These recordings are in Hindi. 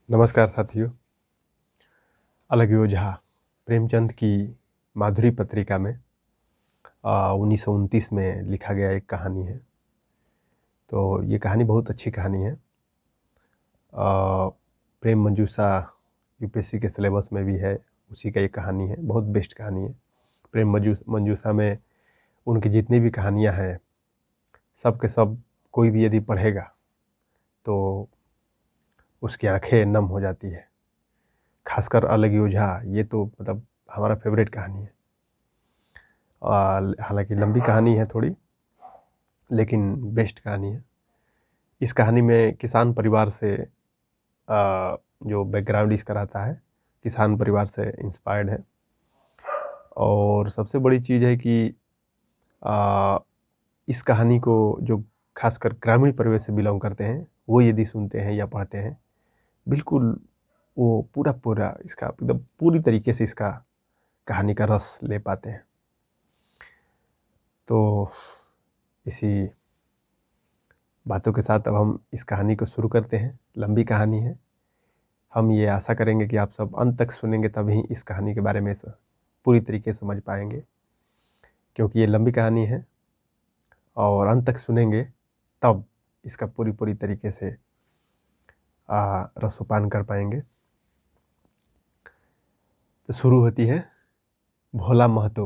नमस्कार साथियों। अलग योझा प्रेमचंद की माधुरी पत्रिका में 1929 में लिखा गया एक कहानी है। तो ये कहानी बहुत अच्छी कहानी है। प्रेम मंजूषा यूपीएससी के सिलेबस में भी है, उसी का एक कहानी है। बहुत बेस्ट कहानी है। प्रेम मंजूषा में उनकी जितनी भी कहानियाँ हैं, सब के सब कोई भी यदि पढ़ेगा तो उसकी आंखें नम हो जाती है। खासकर अलग योझा, ये तो मतलब हमारा फेवरेट कहानी है। हालांकि लंबी कहानी है थोड़ी, लेकिन बेस्ट कहानी है। इस कहानी में किसान परिवार से जो बैकग्राउंड इसका रहता है, किसान परिवार से इंस्पायर्ड है। और सबसे बड़ी चीज़ है कि इस कहानी को जो खासकर ग्रामीण परिवेश से बिलोंग करते हैं वो यदि सुनते हैं या पढ़ते हैं, बिल्कुल वो पूरा इसका एकदम पूरी तरीके से इसका कहानी का रस ले पाते हैं। तो इसी बातों के साथ अब हम इस कहानी को शुरू करते हैं। लंबी कहानी है। हम ये आशा करेंगे कि आप सब अंत तक सुनेंगे, तभी इस कहानी के बारे में पूरी तरीके से समझ पाएंगे, क्योंकि ये लंबी कहानी है और अंत तक सुनेंगे तब इसका पूरी तरीके से रसोपान कर पाएंगे। तो शुरू होती है। भोला महतो।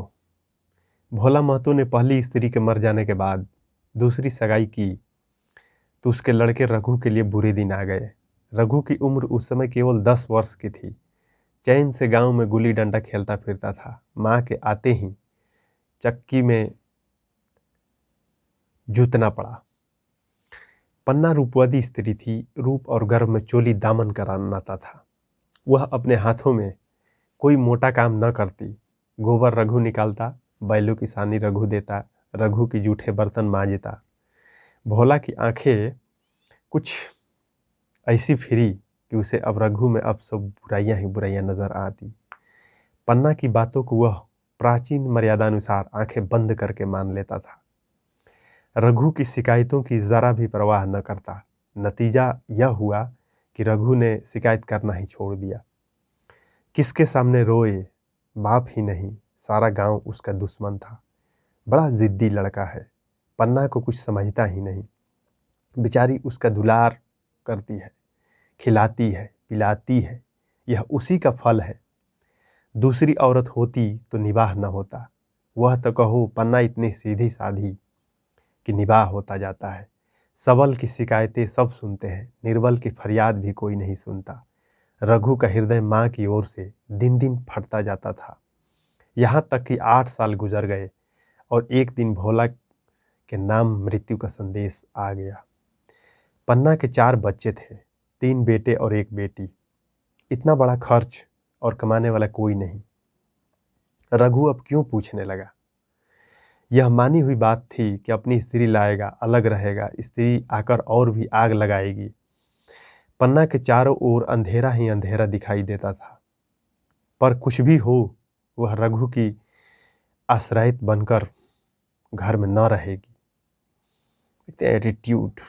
भोला महतो ने पहली स्त्री के मर जाने के बाद दूसरी सगाई की तो उसके लड़के रघु के लिए बुरे दिन आ गए। रघु की उम्र उस समय केवल 10 वर्ष की थी। चैन से गांव में गुल्ली डंडा खेलता फिरता था। माँ के आते ही चक्की में जूतना पड़ा। पन्ना रूपवती स्त्री थी। रूप और गर्व में चोली दामन करानाता था। वह अपने हाथों में कोई मोटा काम न करती। गोबर रघु निकालता, बैलों की सानी रघु देता, रघु की जूठे बर्तन मांजता। भोला की आंखें कुछ ऐसी फिरी कि उसे अब रघु में अब सब बुराइयां ही बुराइयां नजर आती। पन्ना की बातों को वह प्राचीन मर्यादानुसार आंखें बंद करके मान लेता था। रघु की शिकायतों की जरा भी परवाह न करता। नतीजा यह हुआ कि रघु ने शिकायत करना ही छोड़ दिया। किसके सामने रोए, बाप ही नहीं, सारा गांव उसका दुश्मन था। बड़ा जिद्दी लड़का है। पन्ना को कुछ समझता ही नहीं। बेचारी उसका दुलार करती है, खिलाती है, पिलाती है। यह उसी का फल है। दूसरी औरत होती तो निबाह न होता। वह तो कहो पन्ना इतनी सीधी साधी कि निबाह होता जाता है। सबल की शिकायतें सब सुनते हैं, निर्बल की फरियाद भी कोई नहीं सुनता। रघु का हृदय माँ की ओर से दिन दिन फटता जाता था। यहाँ तक कि 8 साल गुजर गए और एक दिन भोला के नाम मृत्यु का संदेश आ गया। पन्ना के 4 बच्चे थे, 3 बेटे और 1 बेटी। इतना बड़ा खर्च और कमाने वाला कोई नहीं। रघु अब क्यों पूछने लगा? यह मानी हुई बात थी कि अपनी स्त्री लाएगा, अलग रहेगा, स्त्री आकर और भी आग लगाएगी। पन्ना के चारों ओर अंधेरा ही अंधेरा दिखाई देता था। पर कुछ भी हो, वह रघु की आश्रयित बनकर घर में न रहेगी। एटीट्यूड।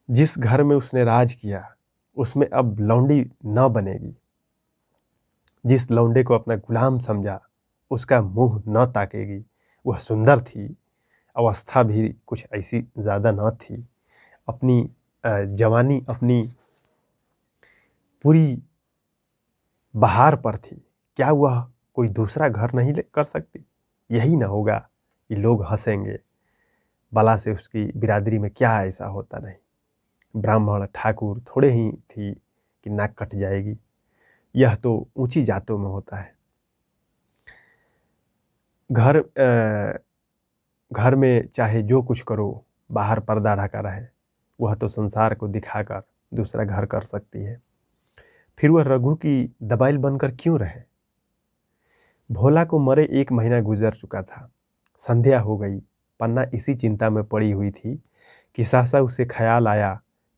जिस घर में उसने राज किया उसमें अब लौंडी न बनेगी। जिस लौंडे को अपना गुलाम समझा उसका मुंह न ताकेगी। वह सुंदर थी, अवस्था भी कुछ ऐसी ज़्यादा न थी। अपनी जवानी अपनी पूरी बहार पर थी। क्या वह कोई दूसरा घर नहीं कर सकती? यही ना होगा कि लोग हंसेंगे। बला से उसकी बिरादरी में क्या ऐसा होता नहीं। ब्राह्मण ठाकुर थोड़े ही थी कि नाक कट जाएगी। यह तो ऊंची जातों में होता है। घर में चाहे जो कुछ करो, बाहर पर्दा ढका रहे, वह तो संसार को दिखाकर दूसरा घर कर सकती है। फिर वह रघु की दबाइल बनकर क्यों रहे? भोला को मरे 1 महीना गुजर चुका था। संध्या हो गई। पन्ना इसी चिंता में पड़ी हुई थी कि सहसा उसे ख्याल आया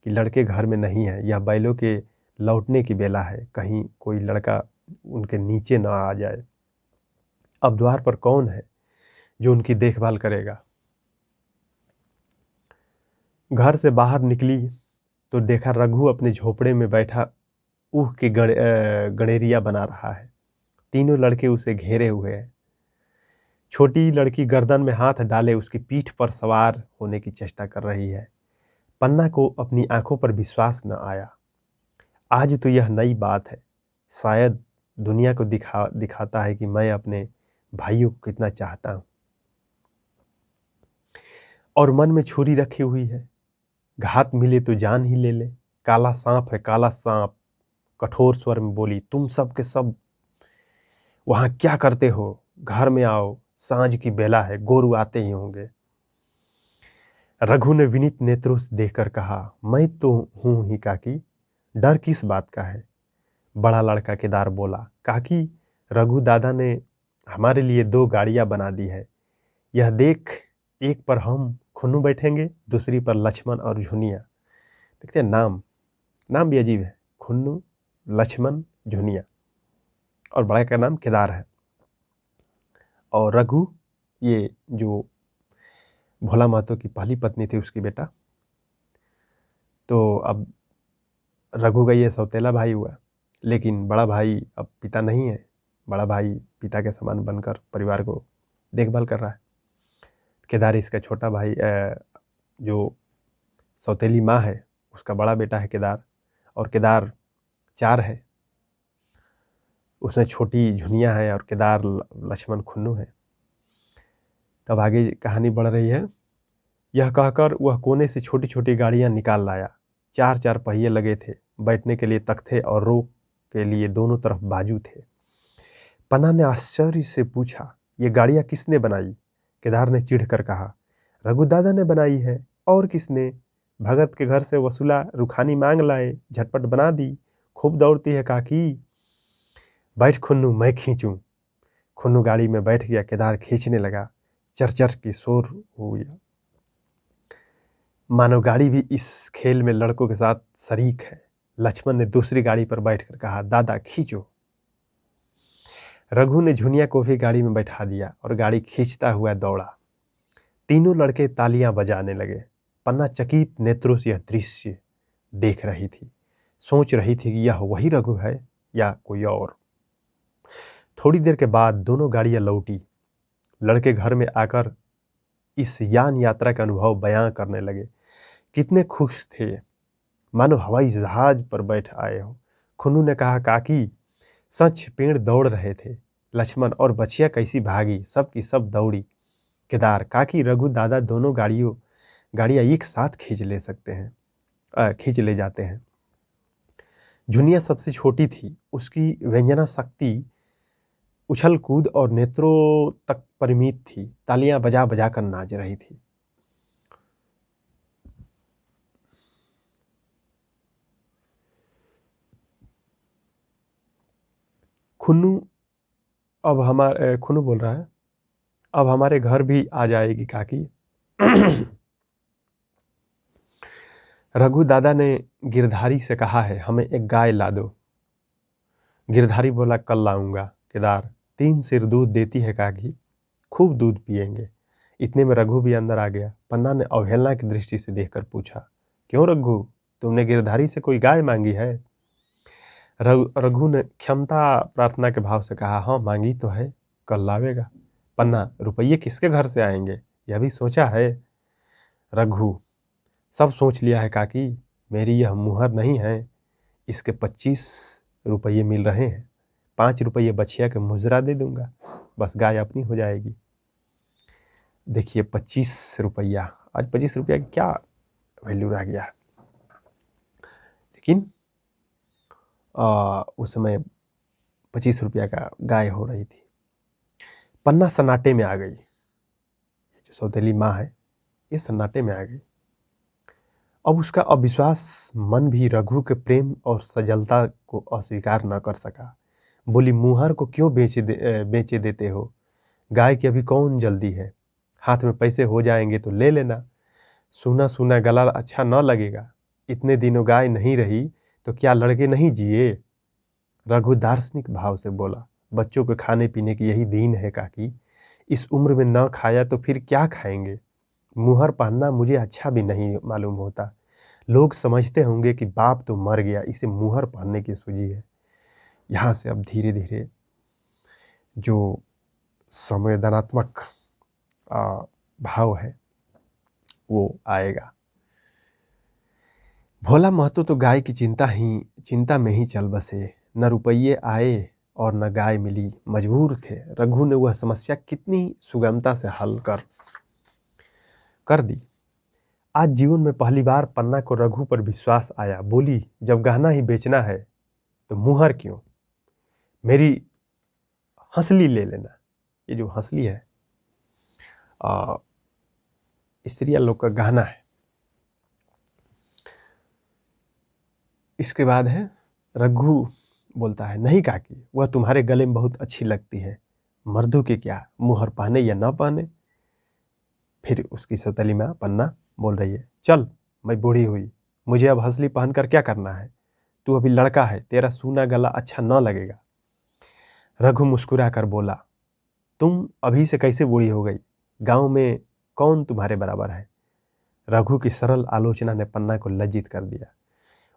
कि लड़के घर में नहीं है। यह बैलों के लौटने की बेला है, कहीं कोई लड़का उनके नीचे न आ जाए। अब द्वार पर कौन है जो उनकी देखभाल करेगा? घर से बाहर निकली तो देखा रघु अपने झोपड़े में बैठा ऊह के गणेरिया बना रहा है। तीनों लड़के उसे घेरे हुए हैं। छोटी लड़की गर्दन में हाथ डाले उसकी पीठ पर सवार होने की चेष्टा कर रही है। पन्ना को अपनी आंखों पर विश्वास न आया। आज तो यह नई बात है। शायद दुनिया को दिखाता है कि मैं अपने भाइयों को कितना चाहता हूं। और मन में छुरी रखी हुई है, घात मिले तो जान ही ले ले। काला सांप है, काला सांप, कठोर स्वर में बोली। तुम सब के सब वहां क्या करते हो? घर में आओ, सांझ की बेला है, गोरू आते ही होंगे। रघु ने विनीत नेत्रों से देखकर कहा, मैं तो हूं ही काकी, डर किस बात का है? बड़ा लड़का केदार बोला, काकी रघु दादा ने हमारे लिए 2 गाड़ियां बना दी है। यह देख, एक पर हम खुन्नू बैठेंगे, दूसरी पर लक्ष्मण और झुनिया। देखते हैं, नाम भी अजीब है, खुन्नू, लक्ष्मण, झुनिया, और बड़ा का नाम केदार है। और रघु, ये जो भोला महतो की पहली पत्नी थी, उसकी बेटा। तो अब रघु का ये सौतेला भाई हुआ, लेकिन बड़ा भाई अब पिता नहीं है। बड़ा भाई पिता के समान बनकर परिवार को देखभाल कर रहा है। केदार इसका छोटा भाई, जो सौतेली माँ है उसका बड़ा बेटा है केदार। और केदार 4 है, उसमें छोटी झुनिया है और केदार लक्ष्मण खुन्नू है। तब आगे कहानी बढ़ रही है। यह कहकर वह कोने से छोटी छोटी गाड़ियां निकाल लाया। 4 पहिए लगे थे, बैठने के लिए तख्ते और रोक के लिए दोनों तरफ बाजू थे। पन्ना ने आश्चर्य से पूछा, ये गाड़ियां किसने बनाई? केदार ने चिढ़कर कहा, रघु दादा ने बनाई है, और किसने? भगत के घर से वसूला रुखानी मांग लाए, झटपट बना दी। खूब दौड़ती है काकी। बैठ खुन्नू, मैं खींचूं। खुन्नू गाड़ी में बैठ गया। केदार खींचने लगा। चरचर की शोर हो गया, मानो गाड़ी भी इस खेल में लड़कों के साथ शरीक है। लक्ष्मण ने दूसरी गाड़ी पर बैठकर कहा, दादा खींचो। रघु ने झुनिया को भी गाड़ी में बैठा दिया और गाड़ी खींचता हुआ दौड़ा। तीनों लड़के तालियां बजाने लगे। पन्ना चकित नेत्रों से यह दृश्य देख रही थी, सोच रही थी कि यह वही रघु है या कोई और। थोड़ी देर के बाद दोनों गाड़ियां लौटी। लड़के घर में आकर इस यान यात्रा का अनुभव बयां करने लगे। कितने खुश थे, मानो हवाई जहाज पर बैठ आए हो। खुन्नू ने कहा, काकी सच पेड़ दौड़ रहे थे। लक्ष्मण, और बचिया कैसी भागी, सब की सब दौड़ी। केदार, काकी रघु दादा दोनों गाड़ियां एक साथ खींच ले जाते हैं। झुनिया सबसे छोटी थी, उसकी व्यंजना शक्ति उछल कूद और नेत्रों तक परिमित थी। तालियां बजा बजा कर नाच रही थी। खुन्नू बोल रहा है, अब हमारे घर भी आ जाएगी काकी। रघु दादा ने गिरधारी से कहा है, हमें एक गाय ला दो। गिरधारी बोला, कल लाऊंगा। केदार, 3 सिर दूध देती है काकी, खूब दूध पिएंगे। इतने में रघु भी अंदर आ गया। पन्ना ने अवहेलना की दृष्टि से देखकर पूछा, क्यों रघु, तुमने गिरधारी से कोई गाय मांगी है? रघु ने क्षमता प्रार्थना के भाव से कहा, हाँ मांगी तो है, कल लावेगा। पन्ना, रुपये किसके घर से आएंगे, यह भी सोचा है? रघु, सब सोच लिया है काकी, मेरी यह मुहर नहीं है। इसके 25 रुपये मिल रहे हैं, 5 रुपये बछिया के मुजरा दे दूंगा, बस गाय अपनी हो जाएगी। देखिए 25 रुपया, आज 25 रुपया की क्या वैल्यू रह गया है। लेकिन उस समय 25 रुपया का गाय हो रही थी। पन्ना सन्नाटे में आ गई। जो सौतेली माँ है, ये सन्नाटे में आ गई। अब उसका अविश्वास मन भी रघु के प्रेम और सजलता को अस्वीकार न कर सका। बोली, मुहर को क्यों बेचे देते हो? गाय की अभी कौन जल्दी है? हाथ में पैसे हो जाएंगे तो ले लेना। सूना सूना गला अच्छा न लगेगा। इतने दिनों गाय नहीं रही तो क्या लड़के नहीं जिए? रघु दार्शनिक भाव से बोला, बच्चों के खाने पीने की यही दीन है काकी। इस उम्र में न खाया तो फिर क्या खाएंगे? मुहर पहनना मुझे अच्छा भी नहीं मालूम होता, लोग समझते होंगे कि बाप तो मर गया, इसे मुहर पहनने की सूझी है। यहाँ से अब धीरे धीरे जो संवेदनात्मक भाव है वो आएगा। भोला महतो तो गाय की चिंता में ही चल बसे। न रुपये आए और न गाय मिली, मजबूर थे। रघु ने वह समस्या कितनी सुगमता से हल कर दी। आज जीवन में पहली बार पन्ना को रघु पर विश्वास आया। बोली, जब गहना ही बेचना है तो मुहर क्यों, मेरी हंसली ले लेना। ये जो हंसली है स्त्रियां लोग का गहना है। इसके बाद है रघु बोलता है, नहीं काकी, वह तुम्हारे गले में बहुत अच्छी लगती है, मर्दों के क्या, मुहर पहने या ना पहने। फिर उसकी सौतेली माँ पन्ना बोल रही है, चल मैं बूढ़ी हुई, मुझे अब हंसली पहनकर क्या करना है, तू अभी लड़का है, तेरा सूना गला अच्छा न लगेगा। रघु मुस्कुरा कर बोला, तुम अभी से कैसे बूढ़ी हो गई, गांव में कौन तुम्हारे बराबर है। रघु की सरल आलोचना ने पन्ना को लज्जित कर दिया।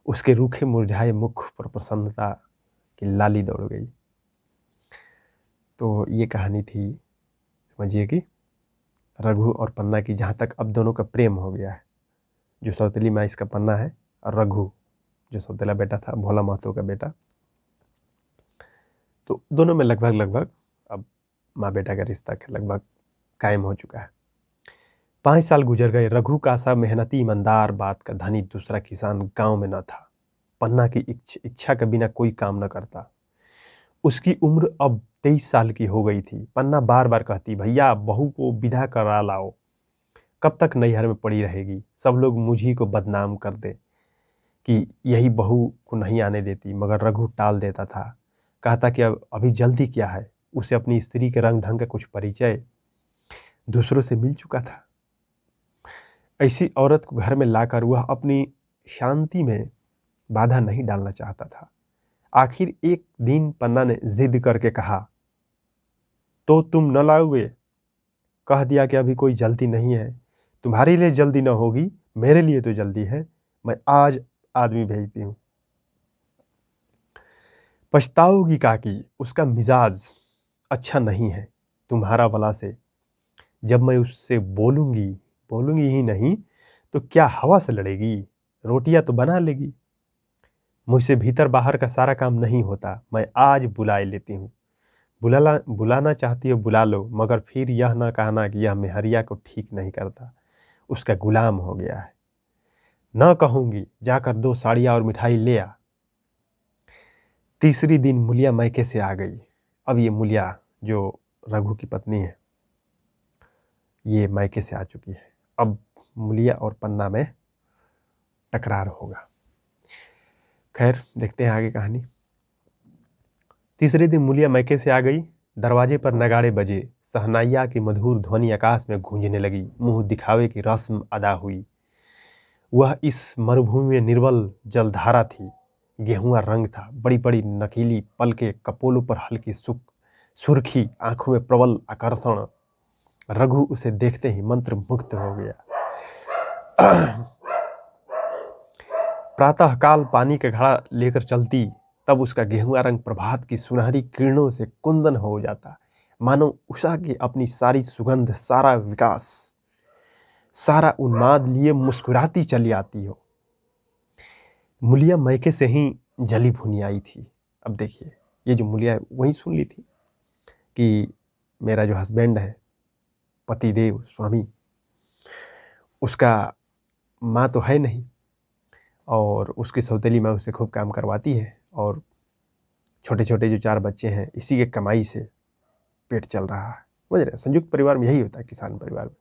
उसके रूखे मुरझाए मुख पर प्रसन्नता की लाली दौड़ गई। तो ये कहानी थी, समझिए कि रघु और पन्ना की, जहाँ तक अब दोनों का प्रेम हो गया है। जो सौतेली माँ इसका पन्ना है और रघु जो सौतेला बेटा था, भोला महतो का बेटा, तो दोनों में लगभग अब माँ बेटा का रिश्ता लगभग कायम हो चुका है। 5 साल गुजर गए। रघु का सा मेहनती ईमानदार बात का धनी दूसरा किसान गांव में न था। पन्ना की इच्छा के बिना कोई काम न करता। उसकी उम्र अब 23 साल की हो गई थी। पन्ना बार बार कहती, भैया बहू को विदा करा लाओ, कब तक नैहर में पड़ी रहेगी, सब लोग मुझी को बदनाम कर दे कि यही बहू को नहीं आने देती। मगर रघु टाल देता था, कहता कि अब अभी जल्दी क्या है, उसे अपनी स्त्री के रंग ढंग का कुछ परिचय दूसरों से मिल चुका था। ऐसी औरत को घर में लाकर वह अपनी शांति में बाधा नहीं डालना चाहता था। आखिर एक दिन पन्ना ने जिद करके कहा, तो तुम न लाओगे, कह दिया कि अभी कोई जल्दी नहीं है। तुम्हारे लिए जल्दी न होगी, मेरे लिए तो जल्दी है, मैं आज आदमी भेजती हूँ। पछताओगी काकी, उसका मिजाज अच्छा नहीं है तुम्हारा वाला से। जब मैं उससे बोलूंगी ही नहीं तो क्या हवा से लड़ेगी, रोटियां तो बना लेगी। मुझसे भीतर बाहर का सारा काम नहीं होता, मैं आज बुला लेती हूँ। बुलाना चाहती हो बुला लो, मगर फिर यह न कहना कि यह मेहरिया को ठीक नहीं करता, उसका गुलाम हो गया है। न कहूँगी, जाकर 2 साड़ियाँ और मिठाई ले आ। तीसरी दिन मुलिया मैके से आ गई। अब ये मुलिया जो रघु की पत्नी है, ये मैके से आ चुकी है। अब मुलिया और पन्ना में टकरार होगा। खैर देखते हैं आगे कहानी। तीसरे दिन मुलिया मैके से आ गई। दरवाजे पर नगाड़े बजे, शहनाइया की मधुर ध्वनि आकाश में गूंजने लगी। मुंह दिखावे की रस्म अदा हुई। वह इस मरुभूमि में निर्मल जलधारा थी। गेहुआ रंग था, बड़ी बड़ी नकीली पलके, कपोलों पर हल्की सुर्खी, आंखों में प्रबल आकर्षण। रघु उसे देखते ही मंत्रमुग्ध हो गया। प्रातःकाल पानी का घड़ा लेकर चलती, तब उसका गेहुआ रंग प्रभात की सुनहरी किरणों से कुंदन हो जाता, मानो उषा की अपनी सारी सुगंध, सारा विकास, सारा उन्माद लिए मुस्कुराती चली आती हो। मुलिया मैके से ही जली भुनी आई थी। अब देखिए, ये जो मुलिया वही सुन ली थी कि मेरा जो हस्बैंड है, पतिदेव स्वामी, उसका माँ तो है नहीं, और उसकी सौतेली माँ उससे खूब काम करवाती है, और छोटे छोटे जो 4 बच्चे हैं, इसी के कमाई से पेट चल रहा है। समझ रहे, संयुक्त परिवार में यही होता है, किसान परिवार में।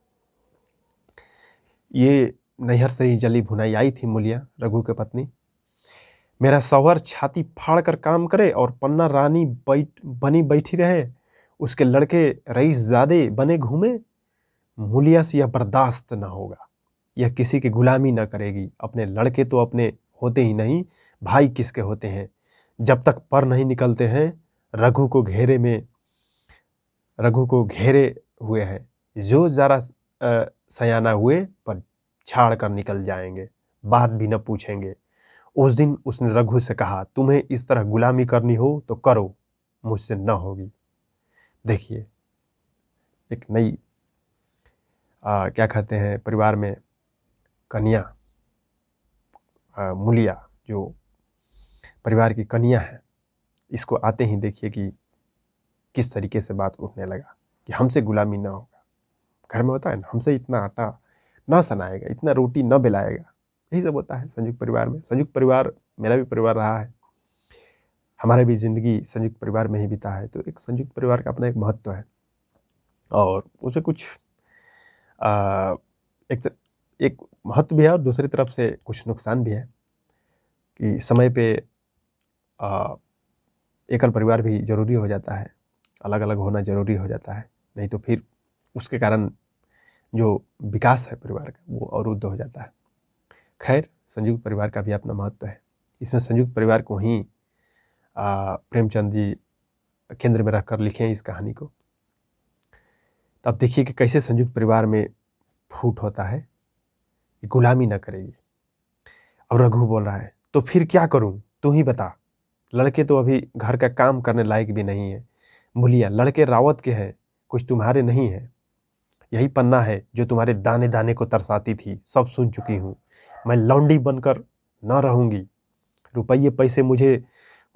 ये नैहर से ही जली भुनाई आई थी मुलिया, रघु के पत्नी। मेरा सौहर छाती फाड़ कर काम करे और पन्ना रानी बनी बैठी रहे, उसके लड़के रईसजादे बने घूमे, मुलिया से यह बर्दाश्त न होगा। यह किसी की गुलामी न करेगी। अपने लड़के तो अपने होते ही नहीं, भाई किसके होते हैं। जब तक पर नहीं निकलते हैं, रघु को घेरे हुए हैं। जो जरा सयाना हुए पर छाड़ कर निकल जाएंगे। बात भी न पूछेंगे। उस दिन उसने रघु से कहा, तुम्हें इस तरह गुलामी करनी हो तो करो, मुझसे न होगी। देखिए, एक नई क्या कहते हैं, परिवार में कन्या, मूलिया जो परिवार की कन्या है, इसको आते ही देखिए कि किस तरीके से बात उठने लगा कि हमसे गुलामी ना होगा। घर में होता है ना, हमसे इतना आटा ना सनाएगा, इतना रोटी न बेलाएगा, यही सब होता है संयुक्त परिवार में। संयुक्त परिवार मेरा भी परिवार रहा है, हमारा भी ज़िंदगी संयुक्त परिवार में ही बीता है। तो एक संयुक्त परिवार का अपना एक महत्व है और उसे कुछ एक महत्व भी है और दूसरी तरफ से कुछ नुकसान भी है कि समय पे एकल परिवार भी ज़रूरी हो जाता है, अलग अलग होना ज़रूरी हो जाता है, नहीं तो फिर उसके कारण जो विकास है परिवार का वो अवरुद्ध हो जाता है। खैर, संयुक्त परिवार का भी अपना महत्व है। इसमें संयुक्त परिवार को ही प्रेमचंद जी केंद्र में रखकर लिखे हैं इस कहानी को। तो अब देखिए कि कैसे संयुक्त परिवार में फूट होता है कि गुलामी न करेगी। अब रघु बोल रहा है, तो फिर क्या करूं, तू ही बता। लड़के तो अभी घर का काम करने लायक भी नहीं है। मूलिया, लड़के रावत के हैं, कुछ तुम्हारे नहीं है। यही पन्ना है जो तुम्हारे दाने दाने को तरसाती थी, सब सुन चुकी हूँ। मैं लौंडी बनकर न रहूंगी। रुपये पैसे मुझे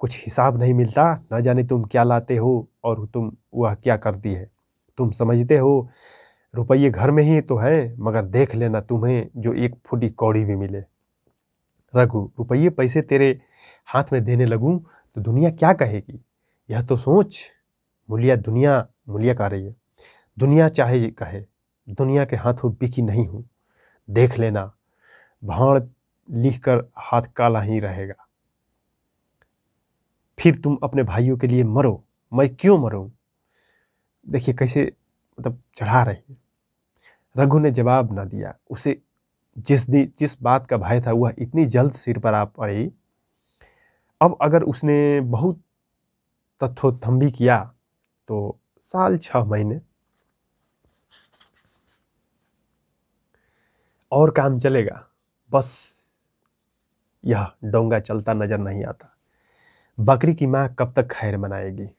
कुछ हिसाब नहीं मिलता, न जाने तुम क्या लाते हो और तुम वह क्या करती है। तुम समझते हो रुपये घर में ही तो है, मगर देख लेना तुम्हें जो एक फुटी कौड़ी भी मिले। रघु, रुपये पैसे तेरे हाथ में देने लगूं तो दुनिया क्या कहेगी, यह तो सोच। मूलिया कह रही है, दुनिया चाहे कहे, दुनिया के हाथों बिकी नहीं हूं। देख लेना, भाड़ लिख कर हाथ काला ही रहेगा। फिर तुम अपने भाइयों के लिए मरो, मैं क्यों मरूं। देखिए कैसे मतलब चढ़ा रही है। रघु ने जवाब ना दिया। उसे जिस बात का भय था वह इतनी जल्द सिर पर आ पड़ी। अब अगर उसने बहुत तथ्योथम्बी किया तो साल 6 महीने और काम चलेगा, बस यह डोंगा चलता नजर नहीं आता। बकरी की मां कब तक खैर मनाएगी।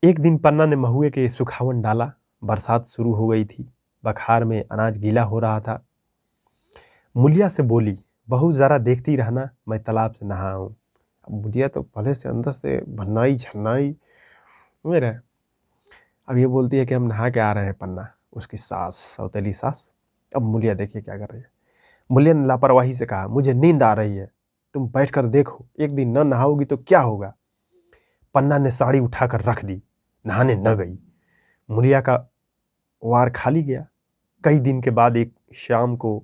एक दिन पन्ना ने महुए के सुखावन डाला। बरसात शुरू हो गई थी, बखार में अनाज गीला हो रहा था। मूलिया से बोली, बहू जरा देखती रहना, मैं तालाब से नहा आऊं। अब मुझे तो पहले से अंदर से भन्नाई झन्नाई मेरा। अब ये बोलती है कि हम नहा के आ रहे हैं पन्ना, उसकी सास, सौतेली सास। अब मूलिया देखिए क्या कर रही है। मूलिया ने लापरवाही से कहा, मुझे नींद आ रही है, तुम बैठ कर देखो, एक दिन न नहाओगी तो क्या होगा। पन्ना ने साड़ी उठाकर रख दी, नहाने न गई। मूलिया का वार खाली गया। कई दिन के बाद एक शाम को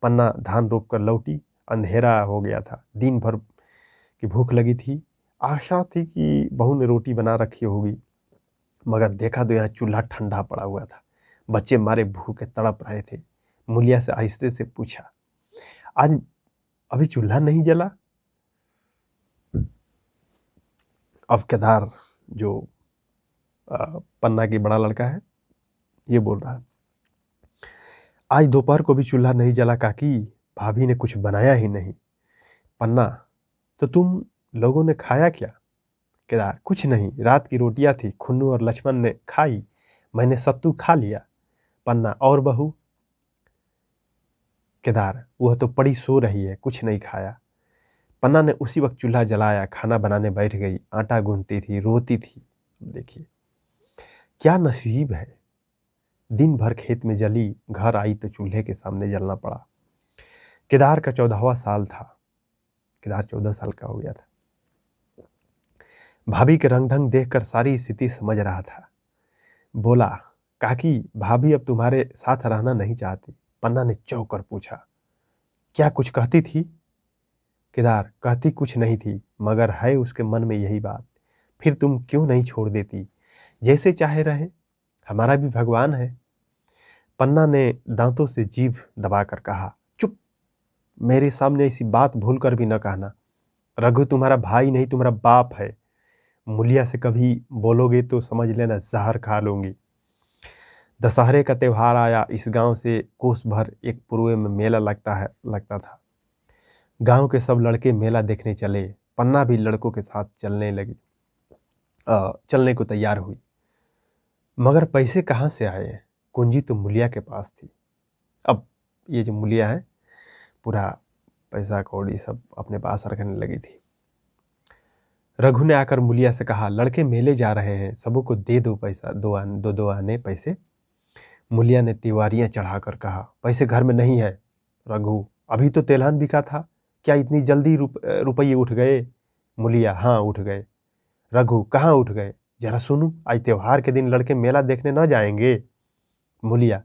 पन्ना धान रोप कर लौटी। अंधेरा हो गया था, दिन भर की भूख लगी थी। आशा थी कि बहू ने रोटी बना रखी होगी, मगर देखा तो यहाँ चूल्हा ठंडा पड़ा हुआ था। बच्चे मारे भूखे तड़प रहे थे। मूलिया से आहिस्ते से पूछा, आज अभी चूल्हा नहीं जला। अब केदार जो पन्ना की बड़ा लड़का है ये बोल रहा है, आज दोपहर को भी चूल्हा नहीं जला काकी, भाभी ने कुछ बनाया ही नहीं। पन्ना, तो तुम लोगों ने खाया क्या। केदार, कुछ नहीं, रात की रोटियां थी, खुन्नू और लक्ष्मण ने खाई, मैंने सत्तू खा लिया। पन्ना, और बहू। केदार, वह तो पड़ी सो रही है, कुछ नहीं खाया। पन्ना ने उसी वक्त चूल्हा जलाया, खाना बनाने बैठ गई, आटा गूंथती थी, रोती थी। देखिए क्या नसीब है, दिन भर खेत में जली, घर आई तो चूल्हे के सामने जलना पड़ा। केदार का 14वां साल था। केदार 14 साल का हो गया था। भाभी के रंग ढंग देखकर सारी स्थिति समझ रहा था। बोला, काकी, भाभी अब तुम्हारे साथ रहना नहीं चाहती। पन्ना ने चौंक कर पूछा, क्या कुछ कहती थी। केदार, कहती कुछ नहीं थी, मगर है उसके मन में यही बात। फिर तुम क्यों नहीं छोड़ देती, जैसे चाहे रहे, हमारा भी भगवान है। पन्ना ने दांतों से जीभ दबाकर कहा, चुप, मेरे सामने ऐसी बात भूल कर भी न कहना। रघु तुम्हारा भाई नहीं, तुम्हारा बाप है। मूलिया से कभी बोलोगे तो समझ लेना जहर खा लूंगी। दशहरे का त्योहार आया। इस गांव से कोस भर एक पूर्व में मेला लगता था। गांव के सब लड़के मेला देखने चले। पन्ना भी लड़कों के साथ चलने को तैयार हुई। मगर पैसे कहाँ से आए? कुंजी तो मुलिया के पास थी। अब ये जो मुलिया है पूरा पैसा कौड़ी सब अपने पास रखने लगी थी। रघु ने आकर मुलिया से कहा, लड़के मेले जा रहे हैं, सबों को दे दो पैसा, दो आने पैसे। मुलिया ने तिवारियां चढ़ाकर कहा, पैसे घर में नहीं है। रघु, अभी तो तेलहन बिका था, क्या इतनी जल्दी रुपये उठ गए? मुलिया, हाँ उठ गए। रघु, कहाँ उठ गए? जरा सुनूं, आज त्योहार के दिन लड़के मेला देखने न जाएंगे? मुलिया,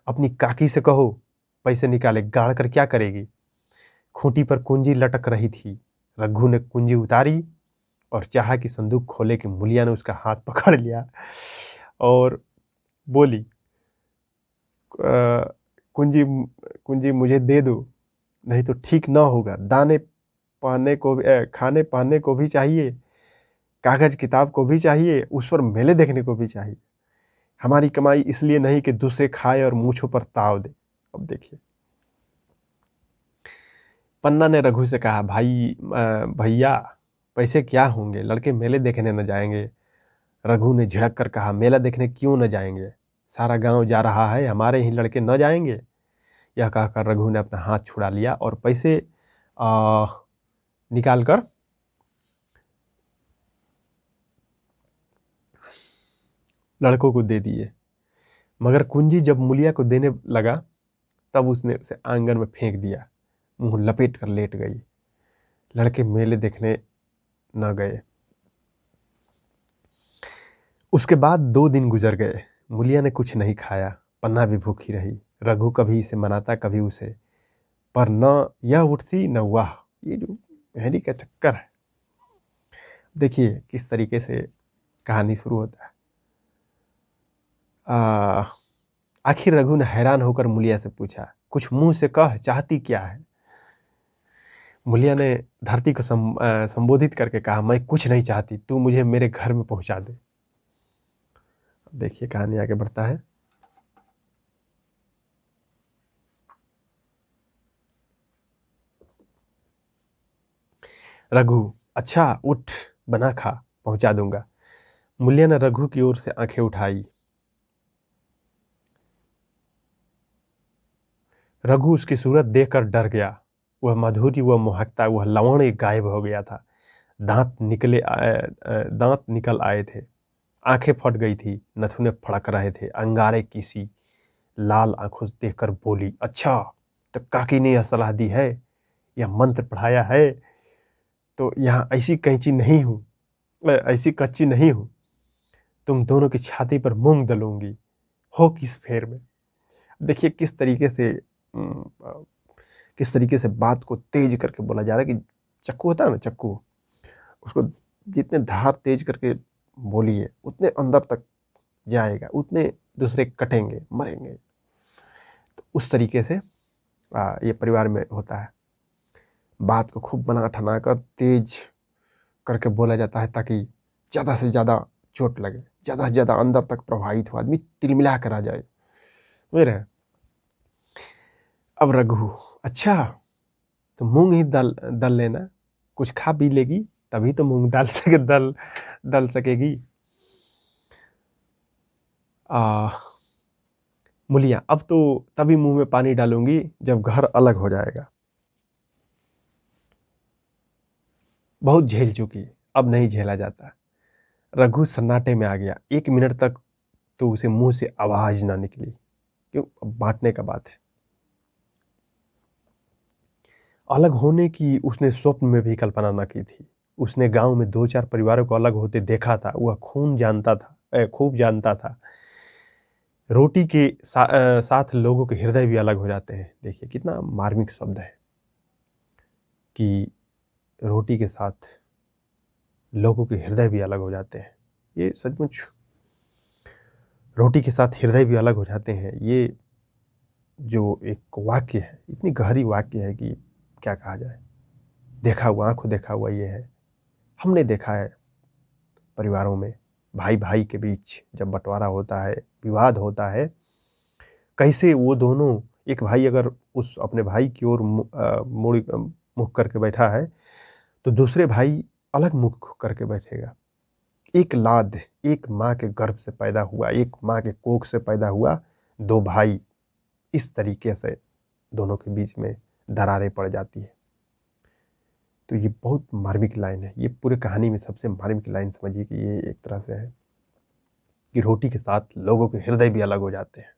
अपनी काकी से कहो पैसे निकाले, गाड़ कर क्या करेगी? खूंटी पर कुंजी लटक रही थी। रघु ने कुंजी उतारी और चाहा कि संदूक खोले कि मुलिया ने उसका हाथ पकड़ लिया और बोली, कुंजी कुंजी मुझे दे दो, नहीं तो ठीक ना होगा। दाने पहनने को खाने पहनने को भी चाहिए, कागज किताब को भी चाहिए, उस पर मेले देखने को भी चाहिए। हमारी कमाई इसलिए नहीं कि दूसरे खाए और मूछों पर ताव दे। अब देखिए, पन्ना ने रघु से कहा, भैया पैसे क्या होंगे, लड़के मेले देखने न जाएंगे? रघु ने झिड़क कर कहा, मेला देखने क्यों न जाएंगे? सारा गांव जा रहा है, हमारे ही लड़के न जाएंगे? यह कहकर रघु ने अपना हाथ छुड़ा लिया और पैसे निकाल कर लड़कों को दे दिए। मगर कुंजी जब मुलिया को देने लगा तब उसने उसे आंगन में फेंक दिया। मुंह लपेट कर लेट गई। लड़के मेले देखने न गए। उसके बाद 2 दिन गुजर गए। मुलिया ने कुछ नहीं खाया, पन्ना भी भूखी रही। रघु कभी इसे मनाता कभी उसे, पर न यह उठती न वह। ये जो मेहरी का चक्कर है, देखिए किस तरीके से कहानी शुरू होता है। आखिर रघु ने हैरान होकर मुलिया से पूछा, कुछ मुंह से कह, चाहती क्या है? मुलिया ने धरती को संबोधित करके कहा, मैं कुछ नहीं चाहती, तू मुझे मेरे घर में पहुंचा दे। देखिए कहानी आगे बढ़ता है। रघु, अच्छा उठ, बना खा, पहुंचा दूंगा। मुलिया ने रघु की ओर से आंखें उठाई। रघु उसकी सूरत देखकर डर गया। वह माधुरी, वह मोहकता, वह लवण गायब हो गया था। दांत निकल आए थे, आंखें फट गई थी, नथुने फड़क रहे थे। अंगारे की सी लाल आंखों से देखकर बोली, अच्छा तो काकी ने यह सलाह दी है, यह मंत्र पढ़ाया है, तो यहाँ ऐसी कैंची नहीं हूँ, ऐसी कच्ची नहीं हूँ, तुम दोनों की छाती पर मूंग दलूंगी, हो किस फेर में। देखिए किस तरीके से बात को तेज करके बोला जा रहा है कि चक्कू होता है ना, चक्कू, उसको जितने धार तेज करके बोलिए उतने अंदर तक जाएगा, उतने दूसरे कटेंगे, मरेंगे। तो उस तरीके से ये परिवार में होता है। बात को खूब बना ठना कर तेज करके बोला जाता है ताकि ज़्यादा से ज़्यादा चोट लगे, ज़्यादा से ज़्यादा अंदर तक प्रभावित हो, आदमी तिलमिला कर आ जाए। समझ रहे हैं? अब रघु, अच्छा तो मूंग ही दल लेना, कुछ खा पी लेगी तभी तो मूंग दल सकेगी। मुलिया, अब तो तभी मुंह में पानी डालूंगी जब घर अलग हो जाएगा। बहुत झेल चुकी, अब नहीं झेला जाता। रघु सन्नाटे में आ गया। 1 मिनट तक तो उसे मुंह से आवाज ना निकली। क्यों? अब बांटने का बात है। अलग होने की उसने स्वप्न में भी कल्पना न की थी। उसने गांव में 2-4 परिवारों को अलग होते देखा था। वह खूब जानता था। रोटी के साथ लोगों के हृदय भी अलग हो जाते हैं। देखिए कितना मार्मिक शब्द है कि रोटी के साथ लोगों के हृदय भी अलग हो जाते हैं। ये सचमुच, रोटी के साथ हृदय भी अलग हो जाते हैं, ये जो एक वाक्य है, इतनी गहरी वाक्य है कि क्या कहा जाए। देखा हुआ, आंखों देखा हुआ ये है। हमने देखा है परिवारों में भाई भाई के बीच जब बंटवारा होता है, विवाद होता है, कैसे वो दोनों, एक भाई अगर उस अपने भाई की ओर मुँह करके बैठा है, तो दूसरे भाई अलग मुँह करके बैठेगा। एक लाद, एक माँ के गर्भ से पैदा हुआ, एक माँ के कोख से पैदा हुआ 2 भाई, इस तरीके से दोनों के बीच में दरारें पड़ जाती है। तो ये बहुत मार्मिक लाइन है। ये पूरी कहानी में सबसे मार्मिक लाइन समझिए कि ये एक तरह से है कि रोटी के साथ लोगों के हृदय भी अलग हो जाते हैं,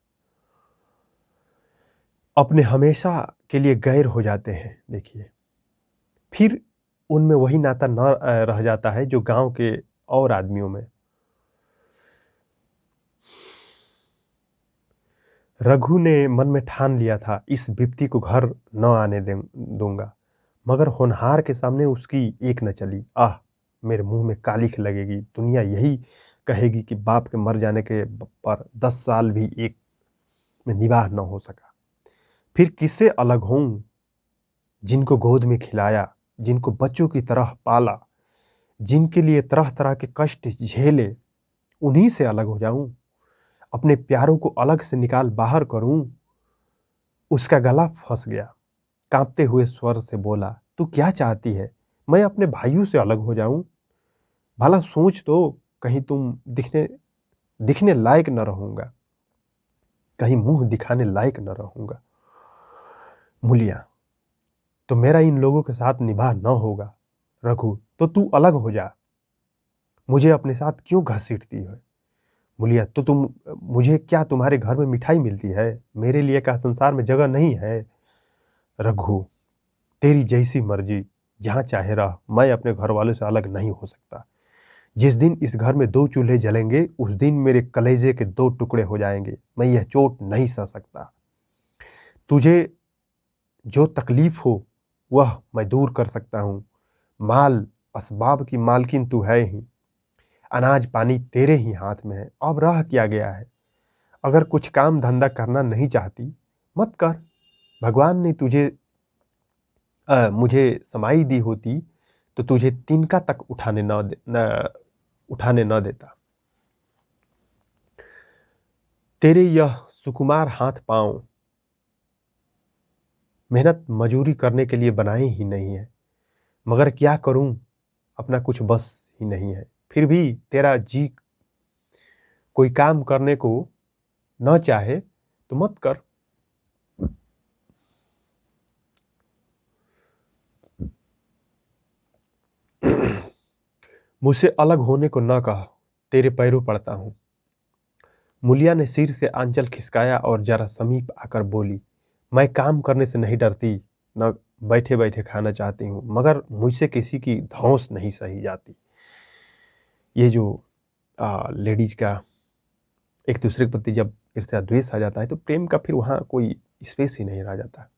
अपने हमेशा के लिए गैर हो जाते हैं। देखिए, फिर उनमें वही नाता न रह जाता है जो गाँव के और आदमियों में। रघु ने मन में ठान लिया था, इस विपत्ति को घर न आने दूंगा, मगर होनहार के सामने उसकी एक न चली। आह, मेरे मुंह में कालिख लगेगी, दुनिया यही कहेगी कि बाप के मर जाने के पर 10 साल भी एक में निवाह न हो सका। फिर किससे अलग हूं, जिनको गोद में खिलाया, जिनको बच्चों की तरह पाला, जिनके लिए तरह तरह के कष्ट झेले, उन्हीं से अलग हो जाऊं, अपने प्यारों को अलग से निकाल बाहर करूं। उसका गला फंस गया, कांपते हुए स्वर से बोला, तू क्या चाहती है? मैं अपने भाइयों से अलग हो जाऊं? भला सोच तो, कहीं तुम दिखने दिखने लायक न रहूंगा, कहीं मुंह दिखाने लायक न रहूंगा। मूलिया, तो मेरा इन लोगों के साथ निभाह न होगा। रघु, तो तू अलग हो जा, मुझे अपने साथ क्यों घसीटती है? मूलिया, तो तुम, मुझे क्या तुम्हारे घर में मिठाई मिलती है? मेरे लिए क्या संसार में जगह नहीं है? रघु, तेरी जैसी मर्जी, जहां चाहे रह, मैं अपने घर वालों से अलग नहीं हो सकता। जिस दिन इस घर में 2 चूल्हे जलेंगे, उस दिन मेरे कलेजे के 2 टुकड़े हो जाएंगे। मैं यह चोट नहीं सह सकता। तुझे जो तकलीफ हो वह मैं दूर कर सकता हूँ। माल असबाब की मालकिन तू है ही, अनाज पानी तेरे ही हाथ में है। अब रह क्या गया है? अगर कुछ काम धंधा करना नहीं चाहती, मत कर। भगवान ने तुझे मुझे समाई दी होती तो तुझे तिनका तक उठाने न देता। तेरे यह सुकुमार हाथ पांव मेहनत मजूरी करने के लिए बनाए ही नहीं है, मगर क्या करूं, अपना कुछ बस ही नहीं है। फिर भी तेरा जी कोई काम करने को न चाहे तो मत कर। मुझसे अलग होने को न कह, तेरे पैरों पड़ता हूं। मूलिया ने सिर से आंचल खिसकाया और जरा समीप आकर बोली, मैं काम करने से नहीं डरती, न बैठे बैठे खाना चाहती हूँ, मगर मुझसे किसी की धौंस नहीं सही जाती। ये जो लेडीज का एक दूसरे के प्रति जब ईर्ष्या द्वेष आ जाता है, तो प्रेम का फिर वहाँ कोई स्पेस ही नहीं रह जाता।